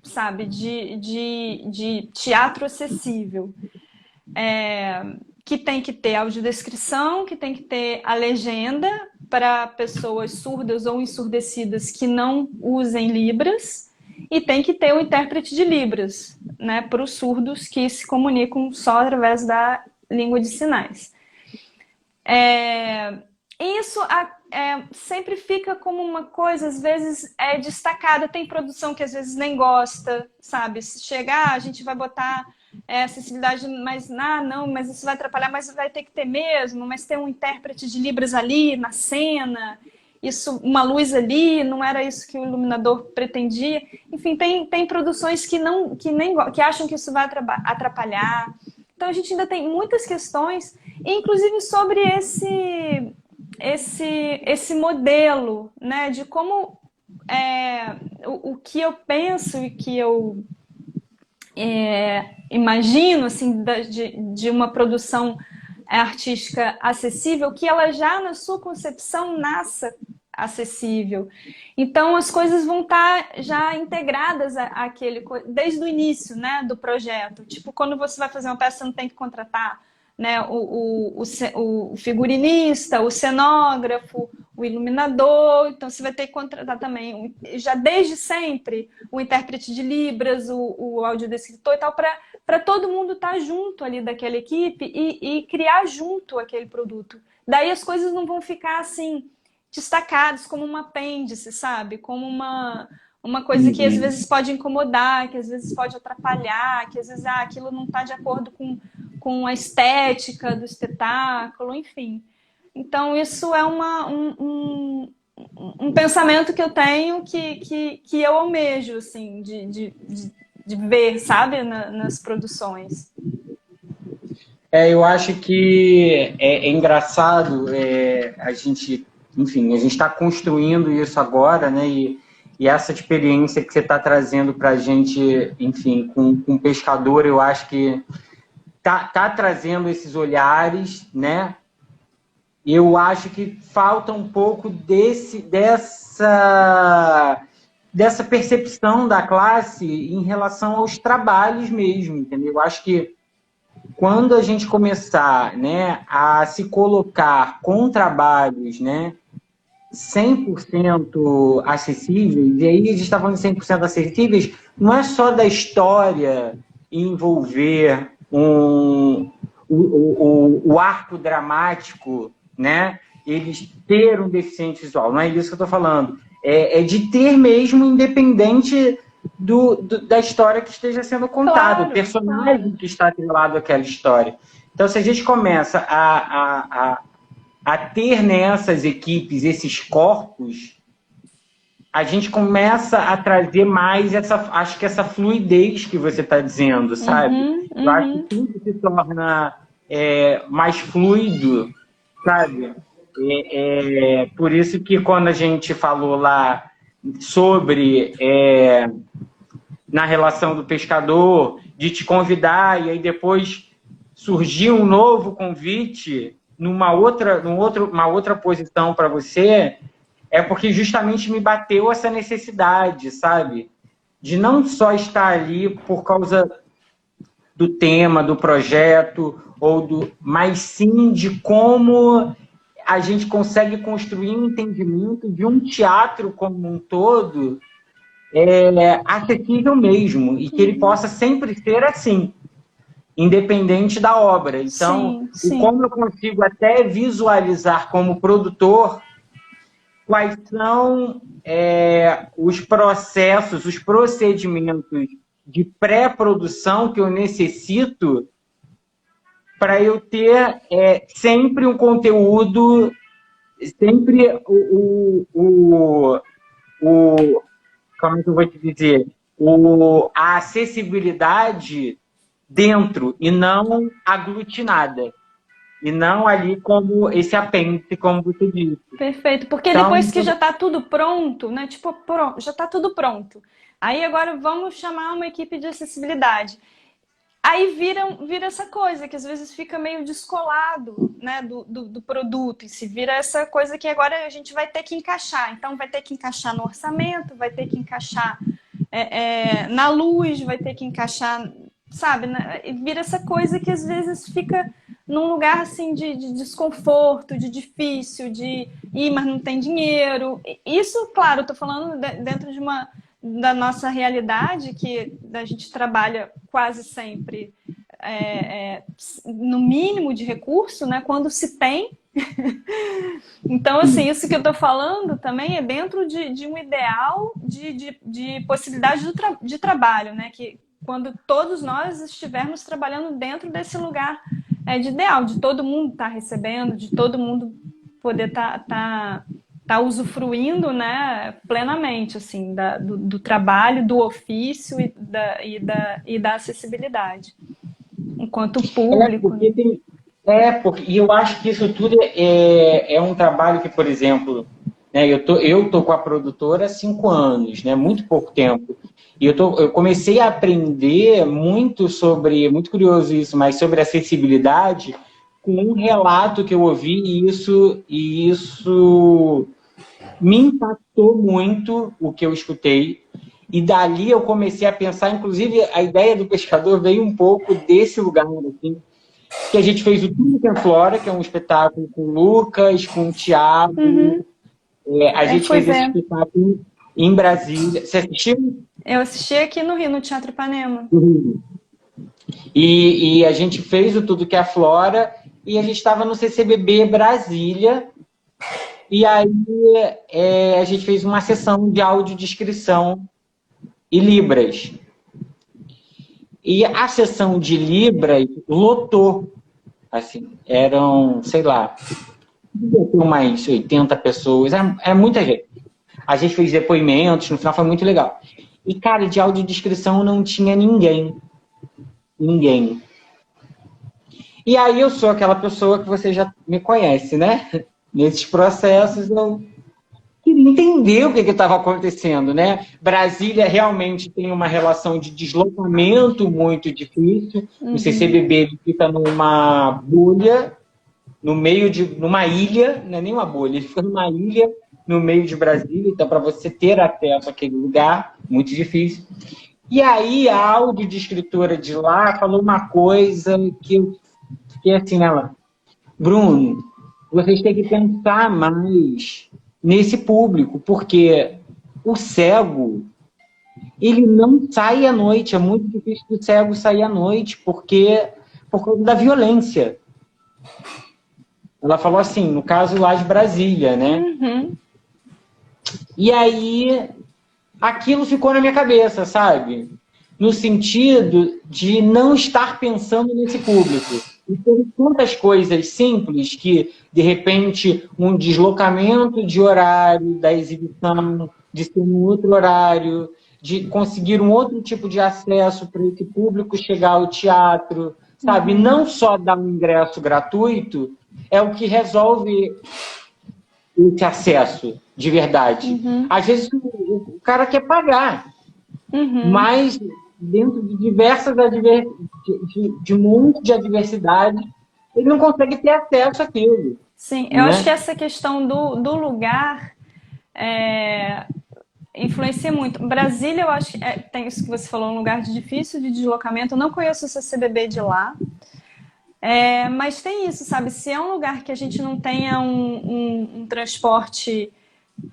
sabe, de teatro acessível. Que tem que ter audiodescrição, que tem que ter a legenda para pessoas surdas ou ensurdecidas que não usem Libras, e tem que ter o intérprete de Libras, né, para os surdos que se comunicam só através da língua de sinais. Isso sempre fica como uma coisa, às vezes, destacada. Tem produção que às vezes nem gosta, sabe? Se chegar, a gente vai botar acessibilidade, mas não, mas isso vai atrapalhar, mas vai ter que ter mesmo, mas tem um intérprete de Libras ali na cena, isso, uma luz ali, não era isso que o iluminador pretendia. Enfim, tem produções que acham que isso vai atrapalhar. Então a gente ainda tem muitas questões, inclusive sobre esse modelo, né, de como o que eu penso e que eu imagino assim, de uma produção artística acessível, que ela já na sua concepção nasça acessível. Então as coisas vão estar já integradas desde o início, né, do projeto. Tipo, quando você vai fazer uma peça, você não tem que contratar, né, o figurinista, o cenógrafo, o iluminador. Então você vai ter que contratar também, já desde sempre, o intérprete de Libras, o audiodescritor e tal, para todo mundo estar junto ali daquela equipe e criar junto aquele produto. Daí as coisas não vão ficar assim destacadas como um apêndice, sabe? Como uma coisa que às vezes pode incomodar, que às vezes pode atrapalhar, que às vezes aquilo não está de acordo com a estética do espetáculo, enfim. Então isso é um pensamento que eu tenho que eu almejo, assim, de ver, sabe, nas produções. Eu acho que é engraçado a gente, enfim, a gente está construindo isso agora, né? E essa experiência que você está trazendo para a gente, enfim, com o pescador, eu acho que tá trazendo esses olhares, né? Eu acho que falta um pouco dessa percepção da classe em relação aos trabalhos mesmo, entendeu? Eu acho que quando a gente começar, né, a se colocar com trabalhos, né, 100% acessíveis, e aí a gente está falando de 100% acessíveis, não é só da história envolver o arco dramático, né, eles ter um deficiente visual, não é isso que eu estou falando. É de ter mesmo, independente da história que esteja sendo contada, claro, o personagem que está atrelado àquela história. Então, se a gente começa a ter nessas equipes esses corpos, a gente começa a trazer mais acho que essa fluidez que você está dizendo, sabe? Eu acho que tudo se torna mais fluido, sabe? Por isso que quando a gente falou lá sobre na relação do pescador, de te convidar, e aí depois surgiu um novo convite numa outra posição para você, é porque justamente me bateu essa necessidade, sabe? De não só estar ali por causa do tema, do projeto, mas sim de como a gente consegue construir um entendimento de um teatro como um todo acessível mesmo, e que ele possa sempre ser assim, independente da obra. Então, sim. Como eu consigo até visualizar como produtor quais são os processos, os procedimentos de pré-produção que eu necessito para eu ter sempre um conteúdo, sempre como é que eu vou te dizer? A acessibilidade dentro e não aglutinada. E não ali como esse apêndice, como você disse. Perfeito, porque então, depois que já está tudo pronto, né? Tipo, já está tudo pronto. Aí agora vamos chamar uma equipe de acessibilidade. Aí vira essa coisa que às vezes fica meio descolado, né, do produto, e se vira essa coisa que agora a gente vai ter que encaixar. Então vai ter que encaixar no orçamento, vai ter que encaixar na luz, vai ter que encaixar, sabe? E vira essa coisa que às vezes fica num lugar assim de desconforto, de difícil, mas não tem dinheiro. Isso, claro, eu tô falando dentro da nossa realidade, que a gente trabalha quase sempre no mínimo de recurso, né? Quando se tem, Então, assim, isso que eu estou falando também é dentro de um ideal de possibilidade de trabalho, né? Que quando todos nós estivermos trabalhando dentro desse lugar de ideal, de todo mundo estar recebendo, de todo mundo poder tá usufruindo, né, plenamente, assim, do trabalho, do ofício e da acessibilidade, enquanto público. Porque tem, porque e eu acho que isso tudo é um trabalho que, por exemplo, né, eu tô com a produtora há 5 anos, né, muito pouco tempo. E eu comecei a aprender muito muito curioso isso, mas sobre acessibilidade, com um relato que eu ouvi, e isso me impactou muito o que eu escutei. E dali eu comecei a pensar, inclusive a ideia do pescador veio um pouco desse lugar, assim, que a gente fez o Tudo que é Flora, que é um espetáculo com o Lucas, com o Thiago. Uhum. A gente Fui fez esse ver. espetáculo em Brasília. Você assistiu? Eu assisti aqui no Rio, no Teatro Ipanema. Uhum. E a gente fez o Tudo que é Flora e a gente estava no CCBB Brasília. E aí a gente fez uma sessão de audiodescrição e Libras. E a sessão de Libras lotou. Assim, eram, sei lá, umas 80 pessoas, é muita gente. A gente fez depoimentos, no final foi muito legal. E, cara, de audiodescrição não tinha ninguém. Ninguém. E aí eu sou aquela pessoa que você já me conhece, né? Nesses processos eu queria entender o que estava acontecendo, né? Brasília realmente tem uma relação de deslocamento muito difícil. O CCBB ele fica numa bolha, no meio de numa ilha, não é nem uma bolha, ele fica numa ilha no meio de Brasília, então para você ter acesso àquele lugar, muito difícil. E aí a audiodescritora de lá falou uma coisa que eu fiquei assim, ela, Bruno, vocês têm que pensar mais nesse público, porque o cego, ele não sai à noite, é muito difícil do cego sair à noite, porque por causa da violência. Ela falou assim, no caso lá de Brasília, né? Uhum. E aí, aquilo ficou na minha cabeça, sabe? No sentido de não estar pensando nesse público. E tem tantas coisas simples que, de repente, um deslocamento de horário da exibição, de ser um outro horário, de conseguir um outro tipo de acesso para esse público chegar ao teatro, sabe? Não só dar um ingresso gratuito é o que resolve esse acesso de verdade. Às vezes o cara quer pagar, mas dentro de diversas de um monte de adversidade, ele não consegue ter acesso àquilo. Sim, eu acho que essa questão do lugar influencia muito. Brasília, eu acho que tem isso que você falou, um lugar difícil de deslocamento. Eu não conheço o CCBB de lá. Mas tem isso, sabe? Se é um lugar que a gente não tenha um transporte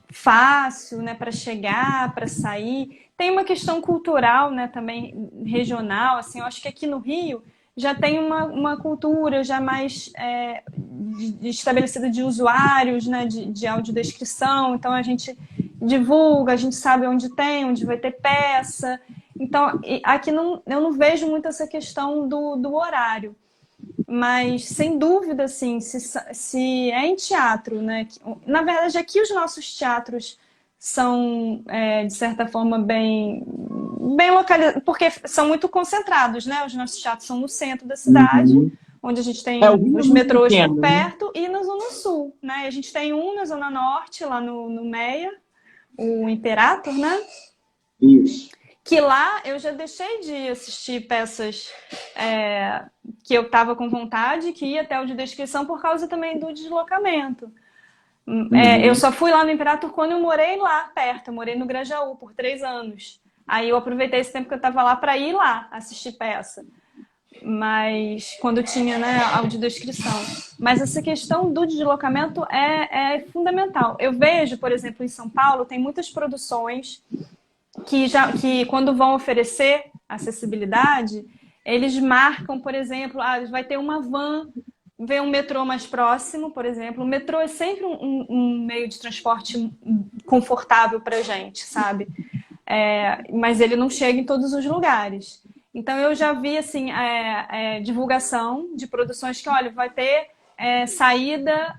fácil, né, para chegar, para sair, tem uma questão cultural, né, também regional. Assim, eu acho que aqui no Rio já tem uma cultura já mais estabelecida de usuários, né, de audiodescrição. Então a gente divulga, a gente sabe onde vai ter peça. Então aqui eu não vejo muito essa questão do horário. Mas, sem dúvida, assim, se é em teatro, né? Na verdade, aqui os nossos teatros são, de certa forma, bem localizados, porque são muito concentrados, né? Os nossos teatros são no centro da cidade, onde a gente tem os metrôs por perto, e na Zona Sul, né? A gente tem um na Zona Norte, lá no Meia, o Imperator, né? Isso. Que lá eu já deixei de assistir peças que eu estava com vontade, que ia até o de descrição por causa também do deslocamento. Eu só fui lá no Imperator quando eu morei lá perto, eu morei no Grajaú por 3 anos. Aí eu aproveitei esse tempo que eu estava lá para ir lá assistir peça. Mas quando tinha, né, audiodescrição. Mas essa questão do deslocamento é fundamental. Eu vejo, por exemplo, em São Paulo, tem muitas produções que quando vão oferecer acessibilidade, eles marcam, por exemplo, vai ter uma van ver um metrô mais próximo, por exemplo. O metrô é sempre um meio de transporte confortável para a gente, sabe? Mas ele não chega em todos os lugares. Então eu já vi assim divulgação de produções que, olha, vai ter saída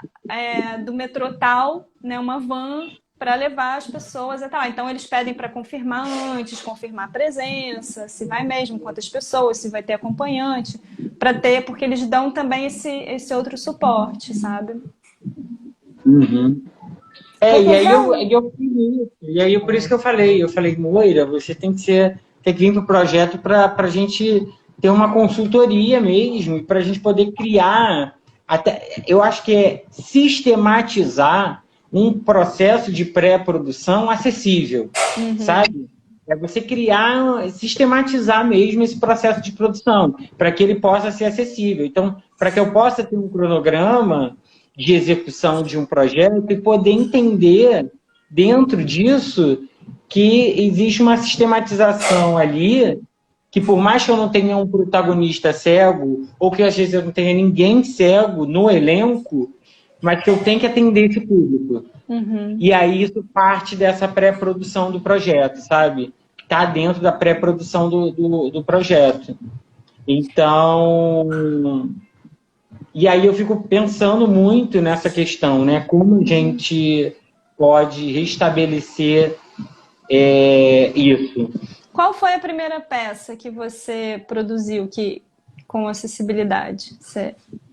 do metrô tal, né, uma van para levar as pessoas e tal. Então eles pedem para confirmar antes, confirmar a presença, se vai mesmo, quantas pessoas, se vai ter acompanhante, para ter, porque eles dão também esse outro suporte, sabe? Uhum. E aí Conclusão? eu fiz isso. E aí por isso que eu falei, Moira, você tem que vir para o projeto para a gente ter uma consultoria mesmo, e para a gente poder criar, até, eu acho que é sistematizar um processo de pré-produção acessível, sabe? É você criar, sistematizar mesmo esse processo de produção, para que ele possa ser acessível. Então, para que eu possa ter um cronograma de execução de um projeto e poder entender dentro disso que existe uma sistematização ali, que por mais que eu não tenha um protagonista cego, ou que às vezes eu não tenha ninguém cego no elenco, mas que eu tenho que atender esse público. E aí isso parte dessa pré-produção do projeto, sabe? Está dentro da pré-produção do projeto. Então, e aí eu fico pensando muito nessa questão, né? Como a gente pode restabelecer isso. Qual foi a primeira peça que você produziu com acessibilidade?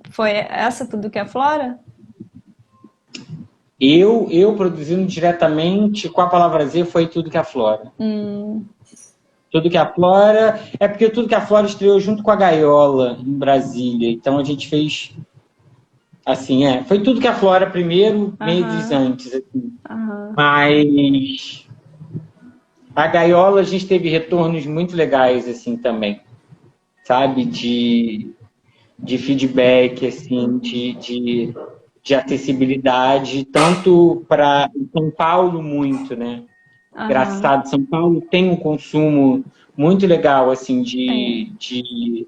Foi essa Tudo que é Flora? Eu produzindo diretamente com a palavra Z foi Tudo que Aflora. Tudo que Aflora. É porque Tudo que Aflora estreou junto com a Gaiola em Brasília. Então a gente fez. Assim, foi Tudo que Aflora primeiro, meses antes. Assim. Mas a Gaiola a gente teve retornos muito legais, assim, também. Sabe? De feedback, assim, de acessibilidade, tanto para São Paulo muito, né? Engraçado, São Paulo tem um consumo muito legal, assim, de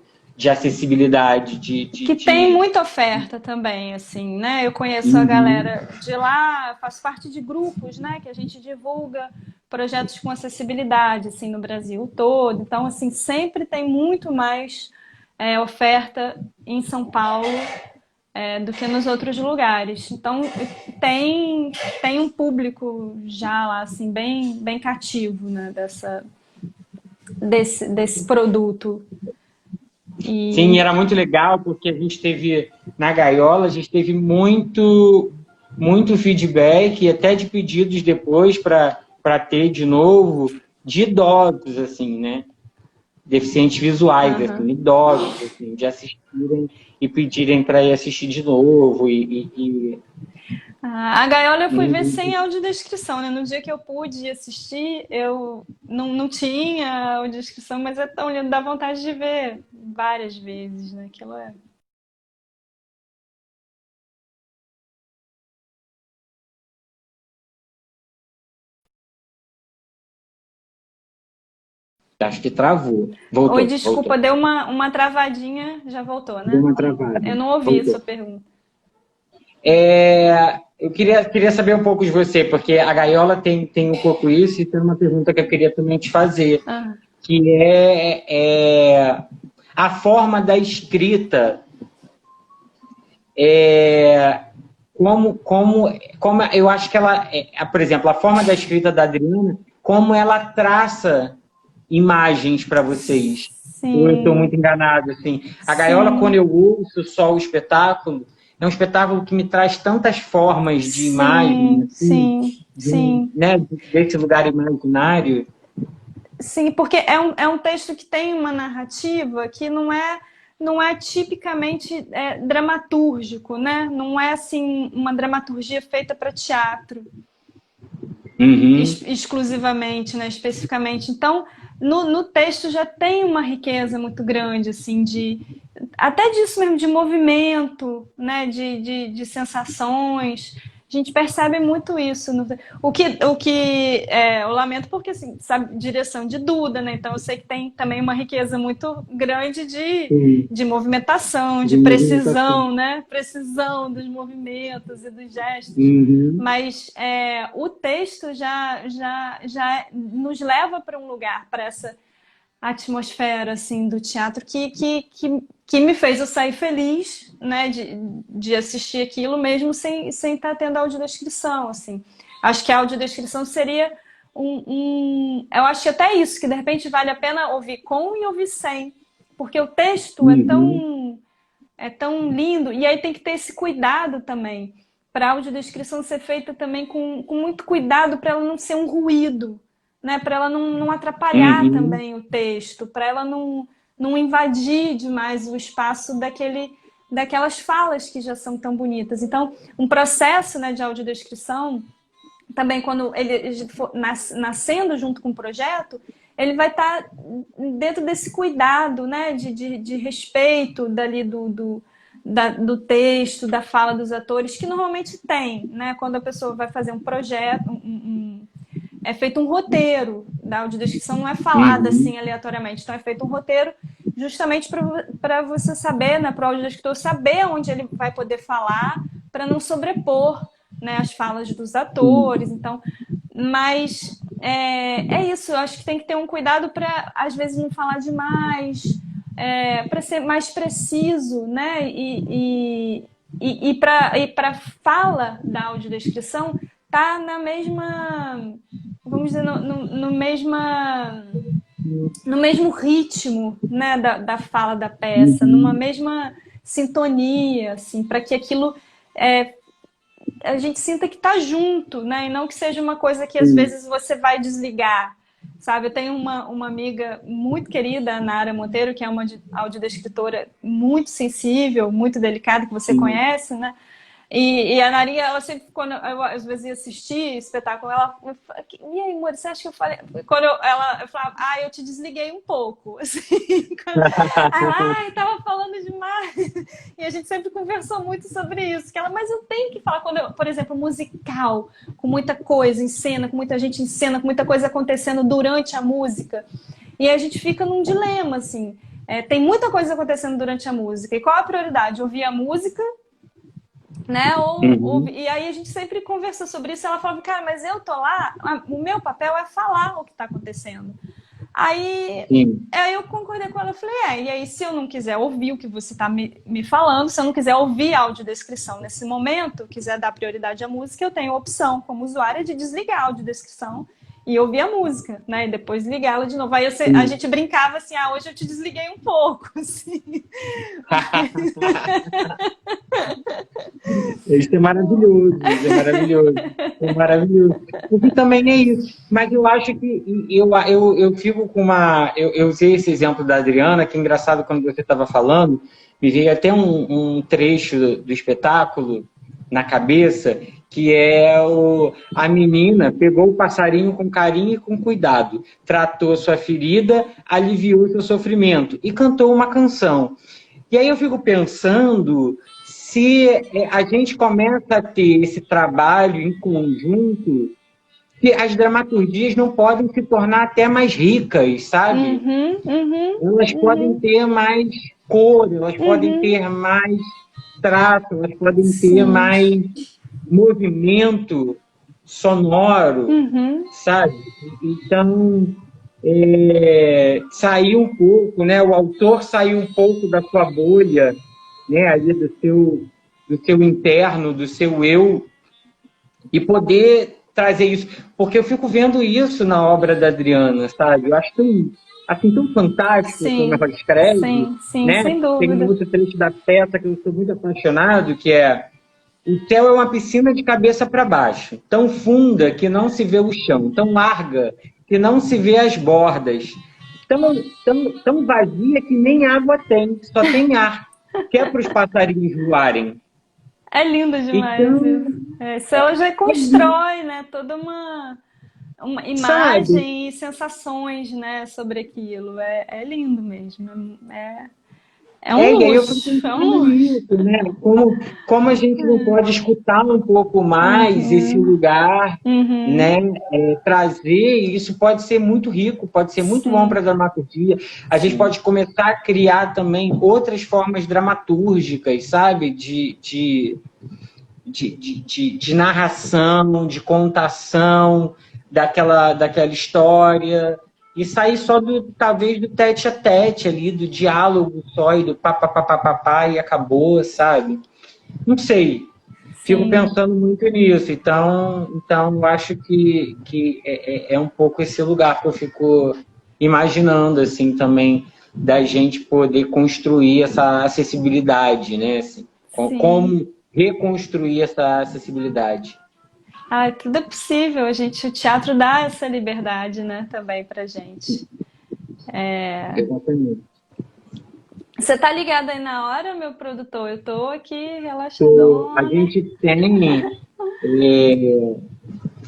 acessibilidade. Tem muita oferta também, assim, né? Eu conheço a galera de lá, faço parte de grupos, né? Que a gente divulga projetos com acessibilidade, assim, no Brasil todo. Então, assim, sempre tem muito mais oferta em São Paulo do que nos outros lugares. Então, tem um público já lá, assim, bem cativo, né? Desse produto. Sim, era muito legal, porque a gente teve, na Gaiola, a gente teve muito feedback, e até de pedidos depois para ter de novo, de idosos, assim, né? Deficientes visuais, assim, idosos, assim, de assistirem e pedirem para ir assistir de novo. A Gaiola eu fui ver sem audiodescrição, né? No dia que eu pude assistir, eu não tinha audiodescrição, mas é tão lindo, dá vontade de ver várias vezes, né? Aquilo é. Acho que travou. Voltou. Oi, desculpa, voltou. deu uma travadinha, já voltou, Deu né? uma travada. Eu não ouvi a Voltou. sua pergunta. Eu queria saber um pouco de você, porque a Gaiola tem um pouco isso, e tem uma pergunta que eu queria também te fazer, que é a forma da escrita, como eu acho que ela, por exemplo, a forma da escrita da Adriana, como ela traça imagens para vocês. Sim. Eu estou muito enganado, assim. A Gaiola, quando eu ouço só o espetáculo, é um espetáculo que me traz tantas formas de imagem, assim, sim. Né, desse lugar imaginário. Sim, porque é um texto que tem uma narrativa que não é tipicamente dramatúrgico, né? Não é assim uma dramaturgia feita para teatro exclusivamente, né? Especificamente. Então, no texto já tem uma riqueza muito grande, assim, até disso mesmo, de movimento, né? De sensações, A gente percebe muito isso. Eu lamento porque, assim, sabe, direção de Duda, né? Então eu sei que tem também uma riqueza muito grande Sim, de movimentação, de de movimentação. precisão, né? Precisão dos movimentos e dos gestos. Uhum, Mas o texto já nos leva para um lugar, para essa atmosfera assim do teatro que me fez eu sair feliz, né, de assistir aquilo mesmo sem estar tendo audiodescrição, assim. Acho que a audiodescrição seria eu acho que até isso, que de repente vale a pena ouvir com e ouvir sem, porque o texto uhum, é tão lindo, e aí tem que ter esse cuidado também, para a audiodescrição ser feita também com muito cuidado para ela não ser um ruído, né? Para ela não atrapalhar uhum, também o texto, para ela não invadir demais o espaço daquelas falas que já são tão bonitas. Então, um processo, né, de audiodescrição também quando ele for nascendo junto com o projeto, ele vai estar dentro desse cuidado, né, de respeito dali do texto, da fala dos atores, que normalmente tem, né, quando a pessoa vai fazer um projeto, é feito um roteiro, da audiodescrição não é falada uhum, assim aleatoriamente, então é feito um roteiro justamente para você saber, né, para o audiodescritor saber onde ele vai poder falar, para não sobrepor, né, as falas dos sim, atores. Então, mas isso, eu acho que tem que ter um cuidado para, às vezes, não falar demais, para ser mais preciso, né? E para fala da audiodescrição tá na mesma, vamos dizer, no mesmo ritmo, né, da fala da peça, numa uhum, mesma sintonia, assim, para que aquilo é, a gente sinta que está junto, né? E não que seja uma coisa que às sim, vezes você vai desligar. Sabe, eu tenho uma amiga muito querida, a Nara Monteiro, que é uma audiodescritora muito sensível, muito delicada, que você sim. conhece, né? E a Narinha, ela sempre, quando eu às vezes ia assistir espetáculo, ela fala, e aí, amor, você acha que eu falei? Quando eu falava, eu te desliguei um pouco. Assim, ai, tava falando demais. E a gente sempre conversou muito sobre isso. Que ela, mas eu tenho que falar, quando eu, por exemplo, musical, com muita coisa em cena, com muita gente em cena, com muita coisa acontecendo durante a música. E a gente fica num dilema, assim. Tem muita coisa acontecendo durante a música. E qual a prioridade? Ouvir a música, né? Uhum, E aí a gente sempre conversa sobre isso. Ela falava, cara, mas eu tô lá, o meu papel é falar o que está acontecendo. Aí, sim. aí eu concordei com ela, eu falei, e aí se eu não quiser ouvir o que você está me falando, se eu não quiser ouvir a audiodescrição nesse momento, quiser dar prioridade à música, eu tenho a opção como usuária de desligar a audiodescrição e ouvir a música, né? E depois ligá-la de novo. Aí a Sim. gente brincava assim, hoje eu te desliguei um pouco, assim. Isso é maravilhoso, isso é maravilhoso, é maravilhoso. Porque também é isso. Mas eu acho que eu fico com uma. Eu usei esse exemplo da Adriana, que é engraçado quando você estava falando, me veio até um trecho do espetáculo na cabeça, que é a menina pegou o passarinho com carinho e com cuidado, tratou sua ferida, aliviou seu sofrimento e cantou uma canção. E aí eu fico pensando se a gente começa a ter esse trabalho em conjunto, que as dramaturgias não podem se tornar até mais ricas, sabe? Uhum, uhum, Elas podem uhum, ter mais cor, elas podem uhum. ter mais traço, elas podem ter Sim. mais movimento sonoro, Uhum. sabe? Então, sair um pouco, né? O autor sair um pouco da sua bolha, né? Ali do seu interno, do seu eu, e poder trazer isso. Porque eu fico vendo isso na obra da Adriana, sabe? Eu acho tão, assim, tão fantástico como Sim, ela escreve, sim, sim, né? sem Tem um dúvida. outro trecho da peça que eu sou muito apaixonado, que é o céu é uma piscina de cabeça para baixo, tão funda que não se vê o chão, tão larga que não se vê as bordas, tão vazia que nem água tem, só tem ar, que é para os passarinhos voarem. É lindo demais Então, isso. Isso ela já constrói, né, toda uma sabe? imagem e sensações, né, sobre aquilo. É lindo mesmo. É um E aí eu fico luxo, é um pensando luxo. nisso, né? Como a gente não pode escutar um pouco mais esse Uhum, lugar, uhum, né? Trazer, e isso pode ser muito rico, pode ser muito bom para a sim, dramaturgia. A gente sim, pode começar a criar também outras formas dramatúrgicas, sabe? De narração, de contação daquela história, e sair só talvez do tete a tete ali, do diálogo só e do papapá e acabou, sabe? Não sei. Fico sim. pensando muito nisso, então eu acho que é um pouco esse lugar que eu fico imaginando, assim, também, da gente poder construir essa acessibilidade, né? Assim, Sim. como reconstruir essa acessibilidade. Ah, tudo é possível. O teatro dá essa liberdade, né, também pra gente. Exatamente. Você tá ligado aí na hora, meu produtor? Eu tô aqui A relaxadona. gente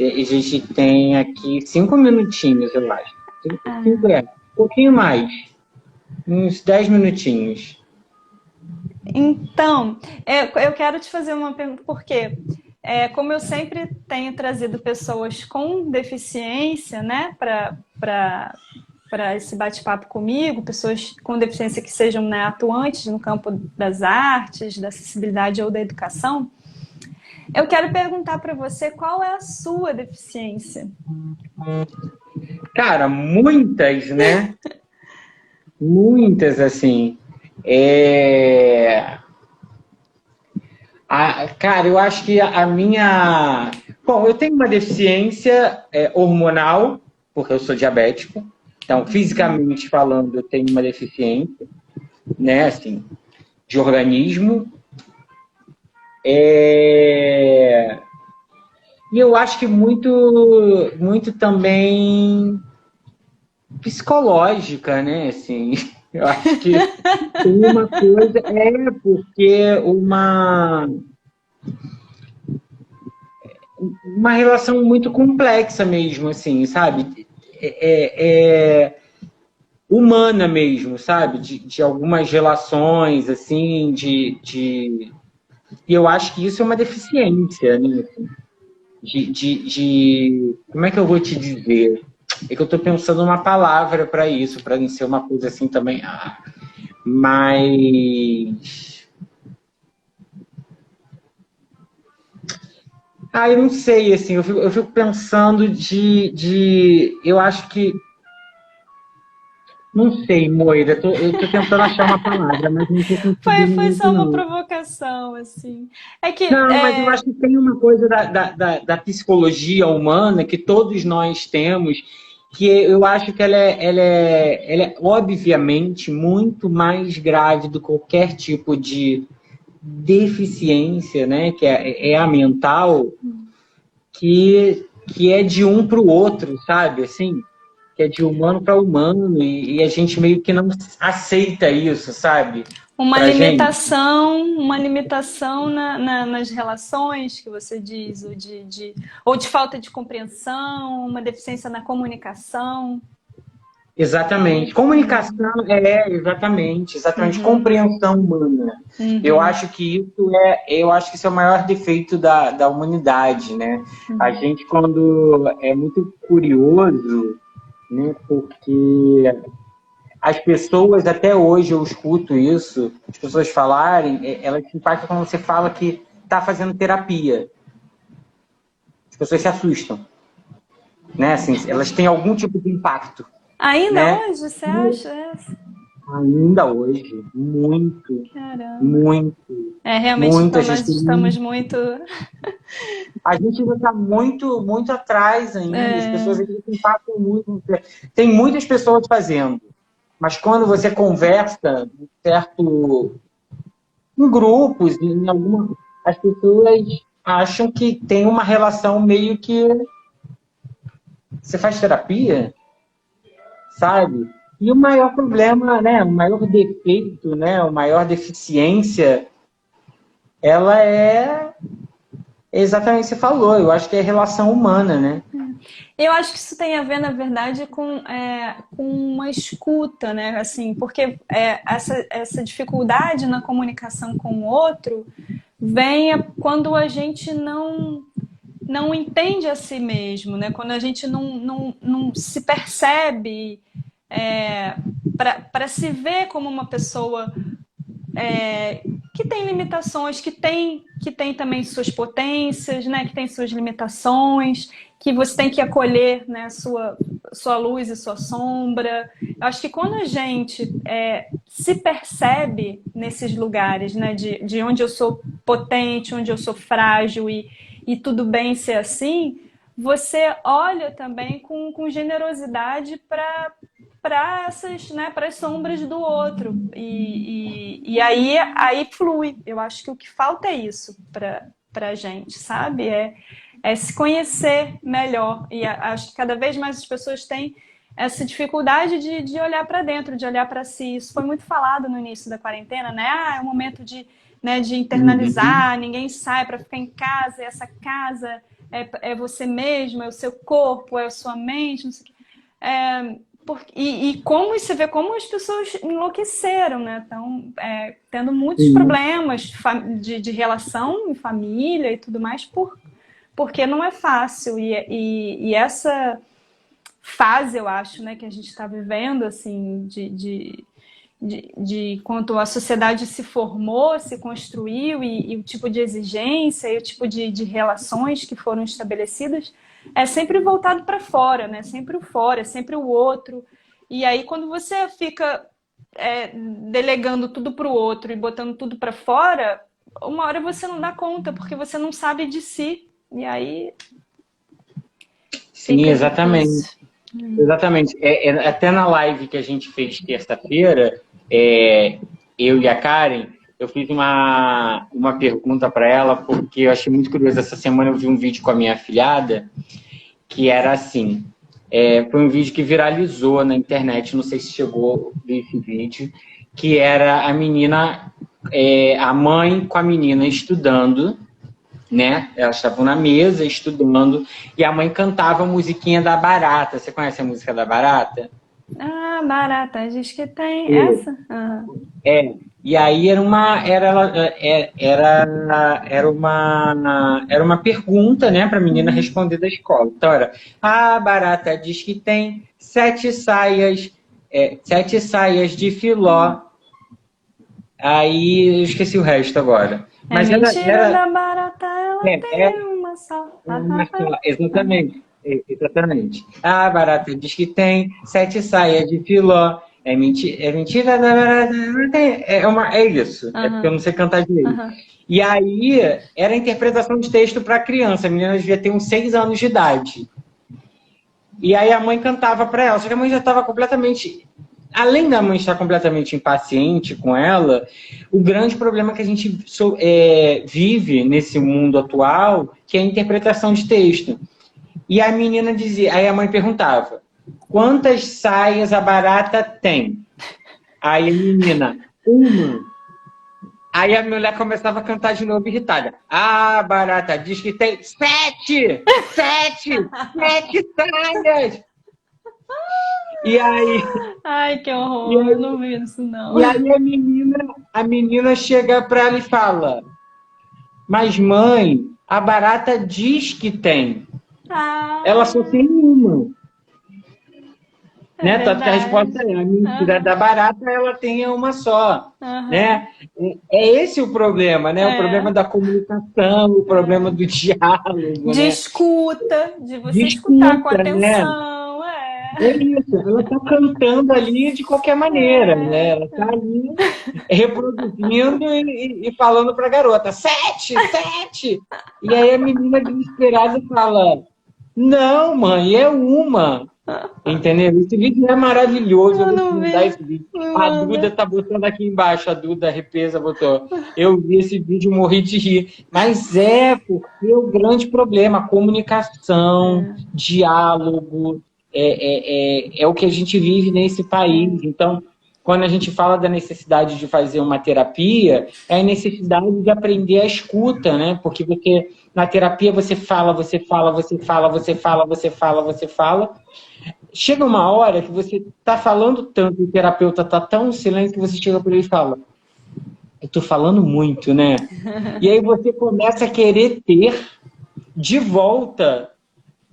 a gente tem aqui 5 minutinhos, eu acho. Cinco um pouquinho mais, uns 10 minutinhos. Então, eu quero te fazer uma pergunta, porque como eu sempre tenho trazido pessoas com deficiência, né, para esse bate-papo comigo, pessoas com deficiência que sejam, né, atuantes no campo das artes, da acessibilidade ou da educação, eu quero perguntar para você qual é a sua deficiência. Cara, muitas, né? Muitas, assim. É... Cara, eu acho que a minha. Bom, eu tenho uma deficiência hormonal, porque eu sou diabético. Então, fisicamente falando, eu tenho uma deficiência, né? Assim, de organismo. É... E eu acho que muito também psicológica, né? Assim, eu acho que tem uma coisa, porque uma relação muito complexa mesmo, assim, sabe? Humana mesmo, sabe? De algumas relações, assim, E eu acho que isso é uma deficiência, né? Como é que eu vou te dizer? É que eu estou pensando uma palavra para isso, para não ser uma coisa assim também. Mas. Eu não sei, assim, eu fico pensando eu acho que. Não sei, Moira, eu tô tentando achar uma palavra, mas não estou conseguindo Foi muito, só uma não. provocação, assim. É que Não, mas eu acho que tem uma coisa da psicologia humana que todos nós temos, que eu acho que ela é obviamente muito mais grave do que qualquer tipo de deficiência, né, que é a mental, que é de um para o outro, sabe? Assim, que é de humano para humano, e a gente meio que não aceita isso, sabe? Pra gente. uma limitação nas relações que você diz, ou de falta de compreensão, uma deficiência na comunicação. É Exatamente. isso. Comunicação exatamente, Uhum, compreensão humana. uhum, Eu acho que isso é o maior defeito da humanidade, né? A uhum. gente, quando é muito curioso, né? Porque as pessoas, até hoje eu escuto isso, as pessoas falarem, elas se impactam quando você fala que está fazendo terapia. As pessoas se assustam, né? Assim, elas têm algum tipo de impacto, Ainda né? hoje, você acha? Ainda hoje, muito, Caramba. muito, Realmente, muito. então nós estamos muito. A gente ainda está muito, muito atrás ainda. As pessoas é, ainda se impactam muito. Tem muitas pessoas fazendo, mas quando você conversa em grupos, em alguma, as pessoas acham que tem uma relação meio que você faz terapia, sabe? E o maior problema, né, o maior defeito, né, a maior deficiência, ela é exatamente o que você falou, eu acho que é relação humana, né? Eu acho que isso tem a ver, na verdade, com uma escuta, né? Assim, porque essa dificuldade na comunicação com o outro vem quando a gente não entende a si mesmo, né? Quando a gente não se percebe para se ver como uma pessoa que tem limitações, que tem também suas potências, né? Que tem suas limitações, que você tem que acolher, né? Sua luz e sua sombra. Eu acho que quando a gente se percebe nesses lugares, né? De onde eu sou potente, onde eu sou frágil e tudo bem ser assim, você olha também com generosidade para essas, né, para as sombras do outro. E aí flui. Eu acho que o que falta é isso para a gente, sabe? É se conhecer melhor. E acho que cada vez mais as pessoas têm essa dificuldade de olhar para dentro, de olhar para si. Isso foi muito falado no início da quarentena, né? É um momento né, de internalizar, ninguém sai para ficar em casa, e essa casa é você mesmo, é o seu corpo, é a sua mente, não sei o quê. E como você vê como as pessoas enlouqueceram, né? Estão tendo muitos problemas de relação em família e tudo mais, porque não é fácil. E essa fase, eu acho, né, que a gente está vivendo, assim, de quanto a sociedade se formou, se construiu e o tipo de exigência e o tipo de relações que foram estabelecidas é sempre voltado para fora, né? Sempre o fora, é sempre o outro. E aí, quando você fica delegando tudo para o outro e botando tudo para fora, uma hora você não dá conta, porque você não sabe de si. E aí. Sim, exatamente. Exatamente. Até na live que a gente fez terça-feira, eu e a Karen, eu fiz uma pergunta para ela, porque eu achei muito curioso. Essa semana eu vi um vídeo com a minha afilhada, que era assim, foi um vídeo que viralizou na internet, não sei se chegou a ver esse vídeo, que era a menina, a mãe com a menina estudando, né? Elas estavam na mesa estudando e a mãe cantava a musiquinha da Barata. Você conhece a música da Barata? Ah, barata, diz que tem essa? E aí era uma pergunta, né, para a menina responder da escola. Então era: a Barata diz que tem 7 saias de filó. Aí eu esqueci o resto agora. Mas mentira da barata, ela é, tem uma só. exatamente. Exatamente. A Barata diz que tem 7 saias de filó. É mentira da Barata. É isso. É porque eu não sei cantar direito. E aí, era interpretação de texto para criança. A menina devia ter uns 6 anos de idade. E aí a mãe cantava para ela. Só que a mãe já estava completamente... Além da mãe estar completamente impaciente com ela, o grande problema que a gente vive nesse mundo atual, que é a interpretação de texto. E a menina dizia, aí a mãe perguntava: quantas saias a Barata tem? Aí a menina: uma. Aí a mulher começava a cantar de novo irritada. A Barata diz que tem 7 saias. E aí... Ai, que horror, eu não vi isso, não. E aí a menina chega para ela e fala: mas mãe, a Barata diz que tem. Ela só tem uma. Né? Tanto que a resposta é: a mentira da Barata, ela tem uma só. Né? É esse o problema, né? O problema da comunicação, o problema do diálogo. De escuta, de você escutar com atenção. É isso, ela está cantando ali de qualquer maneira, né? Ela está ali reproduzindo e falando para a garota: 7! E aí a menina desesperada fala: não, mãe, é uma. Entendeu? Esse vídeo é maravilhoso. Eu vou mandar esse vídeo. A Duda tá botando aqui embaixo, a Duda Represa botou. Eu vi esse vídeo e morri de rir. Mas porque o grande problema, comunicação, diálogo, é o que a gente vive nesse país. Então, quando a gente fala da necessidade de fazer uma terapia, é a necessidade de aprender a escuta, né? Porque você, na terapia você fala, você fala, você fala, você fala, você fala, você fala. Chega uma hora que você está falando tanto e o terapeuta está tão em silêncio que você chega por ele e fala: eu estou falando muito, né? E aí você começa a querer ter de volta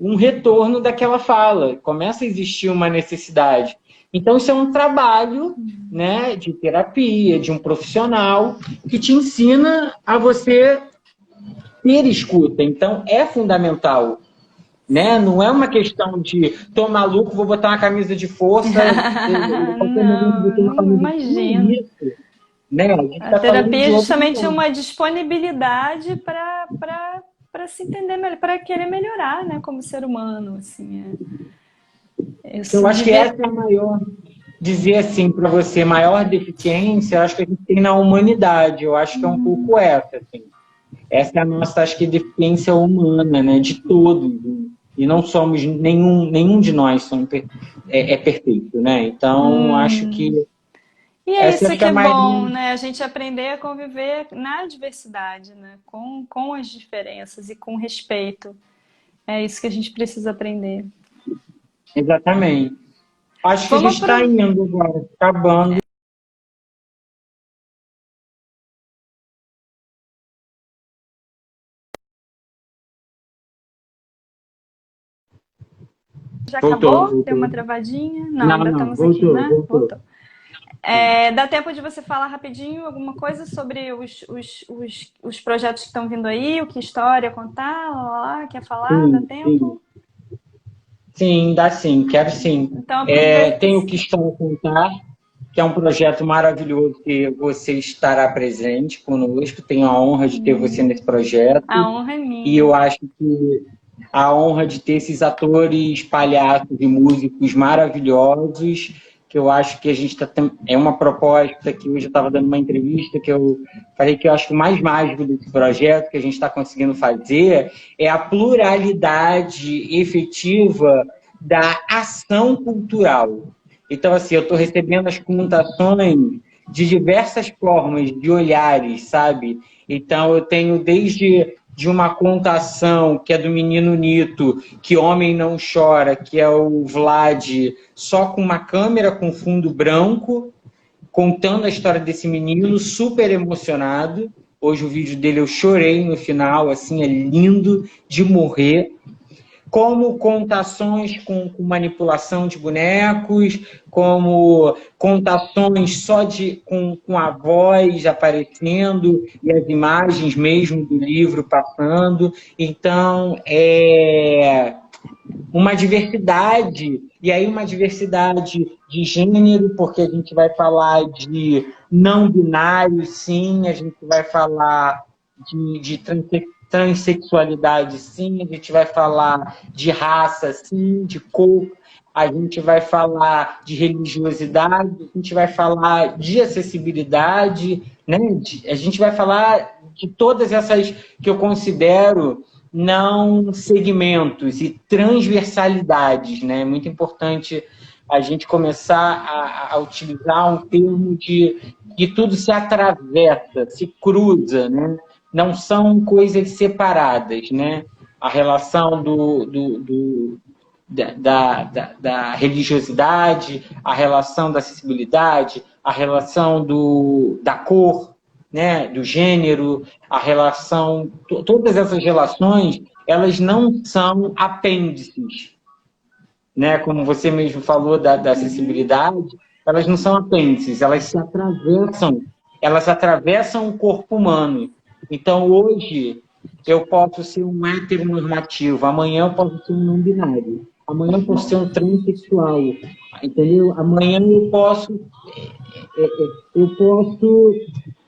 um retorno daquela fala. Começa a existir uma necessidade. Então, isso é um trabalho, né, de terapia, de um profissional, que te ensina a você ter escuta. Então, é fundamental. Né? Não é uma questão de tô maluco, vou botar uma camisa de força. Não imagino. Né? A terapia é justamente uma disponibilidade para se entender melhor, para querer melhorar, né, como ser humano, assim. Eu acho que essa é a maior, dizer assim para você, maior deficiência, eu acho que a gente tem na humanidade. Eu acho que é um pouco essa, assim. Essa é a nossa, acho que, deficiência humana, né, de todos. E não somos, nenhum de nós é perfeito, né? Então, acho que e é isso que é bom, né? A gente aprender a conviver na diversidade, né? Com as diferenças e com respeito. É isso que a gente precisa aprender. Exatamente. Acho que a gente está indo agora, acabando. Já acabou? Deu uma travadinha? Não, ainda estamos aqui, né? Voltou. Dá tempo de você falar rapidinho alguma coisa sobre os projetos que estão vindo aí, o que história contar, lá, quer falar? Dá tempo? Sim, dá sim, quero sim. Então, tem o que estou a contar, que é um projeto maravilhoso que você estará presente conosco. Tenho a honra de ter você nesse projeto. A honra é minha. E eu acho que a honra de ter esses atores, palhaços e músicos maravilhosos, que eu acho que a gente é uma proposta que hoje eu estava dando uma entrevista que eu falei que eu acho que o mais mágico desse projeto que a gente está conseguindo fazer é a pluralidade efetiva da ação cultural. Então, assim, eu estou recebendo as conotações de diversas formas, de olhares, sabe? Então, eu tenho desde de uma contação que é do menino Nito, que homem não chora, que é o Vlad, só com uma câmera com fundo branco, contando a história desse menino, super emocionado. Hoje o vídeo dele eu chorei no final, assim, é lindo de morrer. Como contações com manipulação de bonecos, como contações só com a voz aparecendo e as imagens mesmo do livro passando. Então, é uma diversidade, e aí uma diversidade de gênero, porque a gente vai falar de não binário, sim, a gente vai falar de transexualidade, sim, a gente vai falar de raça, sim, de cor, a gente vai falar de religiosidade, a gente vai falar de acessibilidade, né? A gente vai falar de todas essas que eu considero não segmentos e transversalidades, né? É muito importante a gente começar a utilizar um termo de que tudo se atravessa, se cruza, né? Não são coisas separadas, né? A relação da religiosidade, a relação da acessibilidade, a relação da cor, né? Do gênero, a relação... Todas essas relações, elas não são apêndices, né? Como você mesmo falou da acessibilidade, elas não são apêndices, elas atravessam o corpo humano. Então, hoje, eu posso ser um heteronormativo, amanhã eu posso ser um não binário, amanhã eu posso ser um transexual, entendeu? Amanhã eu posso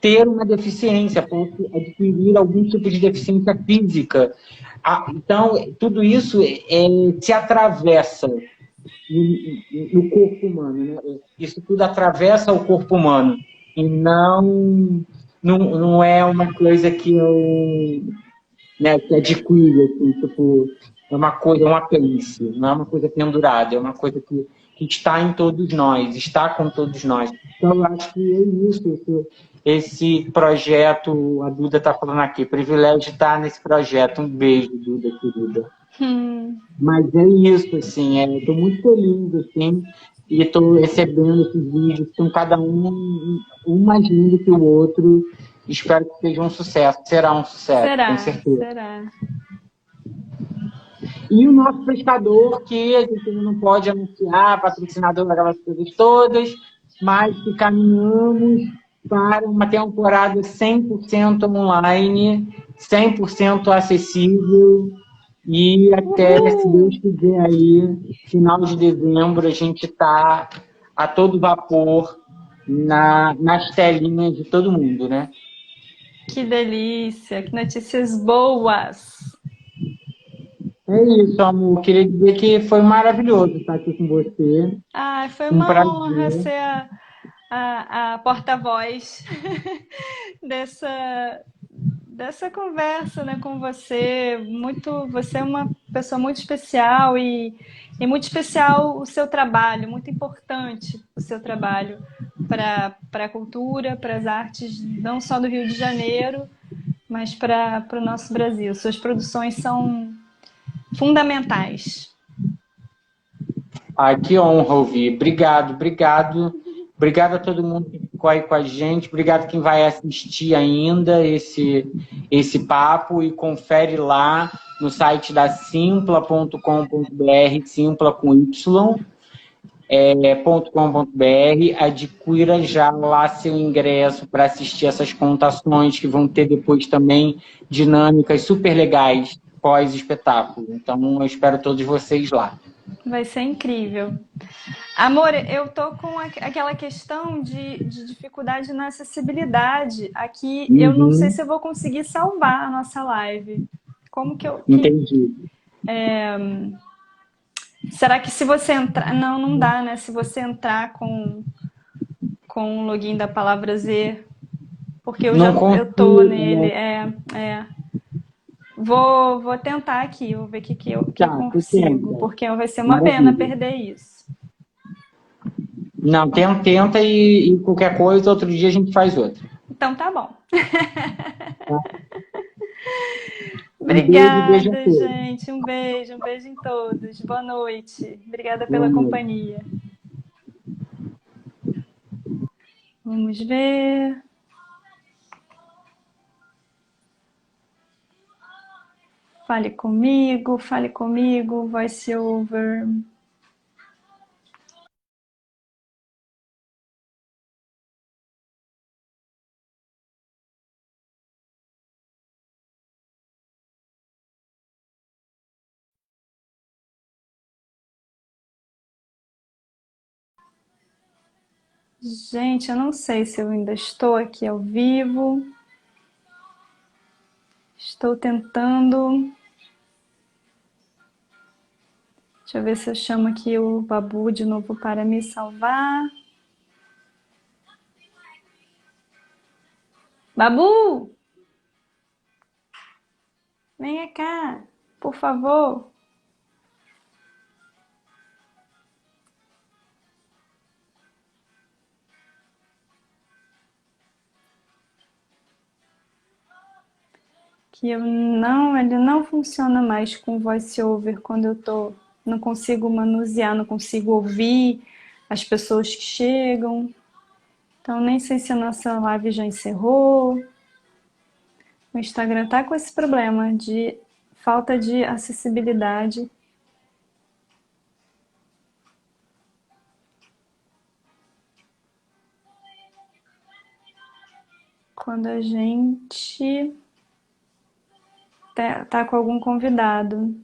ter uma deficiência, posso adquirir algum tipo de deficiência física. Então, tudo isso se atravessa no corpo humano, né? Isso tudo atravessa o corpo humano e não é uma coisa que eu, né, que adquiro, assim, tipo, é uma coisa, um apêndice, não é uma coisa pendurada, é uma coisa que que está em todos nós, está com todos nós. Então, eu acho que é isso, esse projeto, a Duda está falando aqui, privilégio estar nesse projeto. Um beijo, Duda, querida. Mas é isso, assim, estou muito feliz, assim, e estou recebendo esses vídeos, estão cada um mais lindo que o outro. Espero que seja um sucesso, será um sucesso, com certeza. Será. E o nosso pescador, que a gente ainda não pode anunciar, patrocinador daquelas coisas todas, mas que caminhamos para uma temporada 100% online, 100% acessível, e até, se Deus quiser, aí, final de dezembro, a gente está a todo vapor nas telinhas de todo mundo, né? Que delícia, que notícias boas. É isso, amor. Queria dizer que foi maravilhoso estar aqui com você. Foi Um uma prazer. honra ser a porta-voz dessa conversa, né, com você. Você é uma pessoa muito especial e muito especial o seu trabalho, muito importante o seu trabalho para a cultura, para as artes, não só do Rio de Janeiro, mas para o nosso Brasil. Suas produções são fundamentais. Ai, que honra ouvir. Obrigado, obrigado. Obrigado a todo mundo que ficou aí com a gente. Obrigado a quem vai assistir ainda esse papo e confere lá no site da simpla.com.br, simpla com Y, .com.br. Adquira já lá seu ingresso para assistir essas contações que vão ter depois também dinâmicas super legais pós-espetáculo. Então, eu espero todos vocês lá. Vai ser incrível. Amor, eu tô com aquela questão de dificuldade na acessibilidade. Aqui eu não sei se eu vou conseguir salvar a nossa live. Como que eu. Entendi. Será que se você entrar. Não dá, né? Se você entrar com o login da palavra Z. Porque eu tô nele. Vou tentar aqui, vou ver o que eu consigo. Porque vai ser uma pena perder isso. Não, tenta e qualquer coisa, outro dia a gente faz outra. Então tá bom. Tá? Obrigada, gente. Um beijo em todos. Boa noite. Obrigada pela companhia. Vamos ver. Fale comigo, voice over. Gente, eu não sei se eu ainda estou aqui ao vivo. Estou tentando. Deixa eu ver se eu chamo aqui o Babu de novo para me salvar. Babu! Venha cá, por favor. Que ele não funciona mais com voice over quando eu não consigo manusear, não consigo ouvir as pessoas que chegam. Então nem sei se a nossa live já encerrou. O Instagram tá com esse problema de falta de acessibilidade. Quando a gente tá com algum convidado.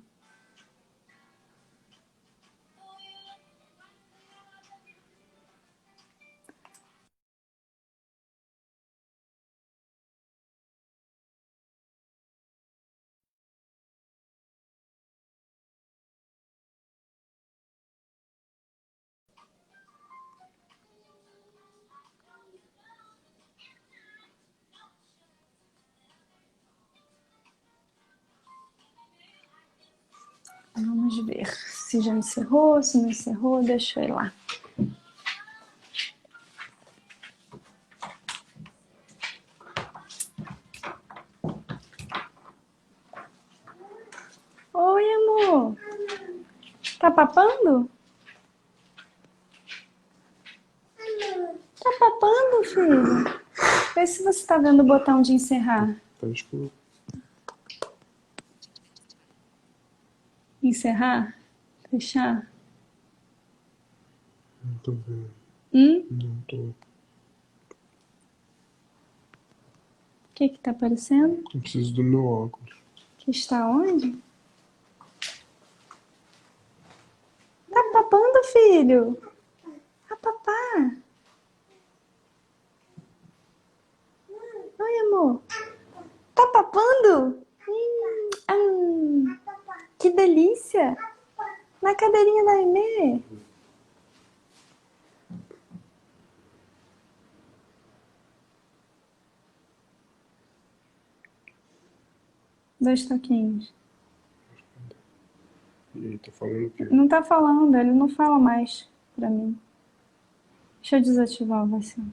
Vamos ver se já encerrou, se não encerrou, deixa eu ir lá. Oi, amor. Tá papando? Tá papando, filho? Vê se você tá vendo o botão de encerrar. Tá escuro. Encerrar? Fechar? Não tô vendo. Não tô. O que tá aparecendo? Eu preciso do meu óculos. Que está onde? Tá papando, filho? A papá. Oi, amor. Tá papando? Que delícia. Na cadeirinha da Aimee. Dois toquinhos. E aí, tá falando o quê? Não tá falando, ele não fala mais pra mim. Deixa eu desativar o vacilo.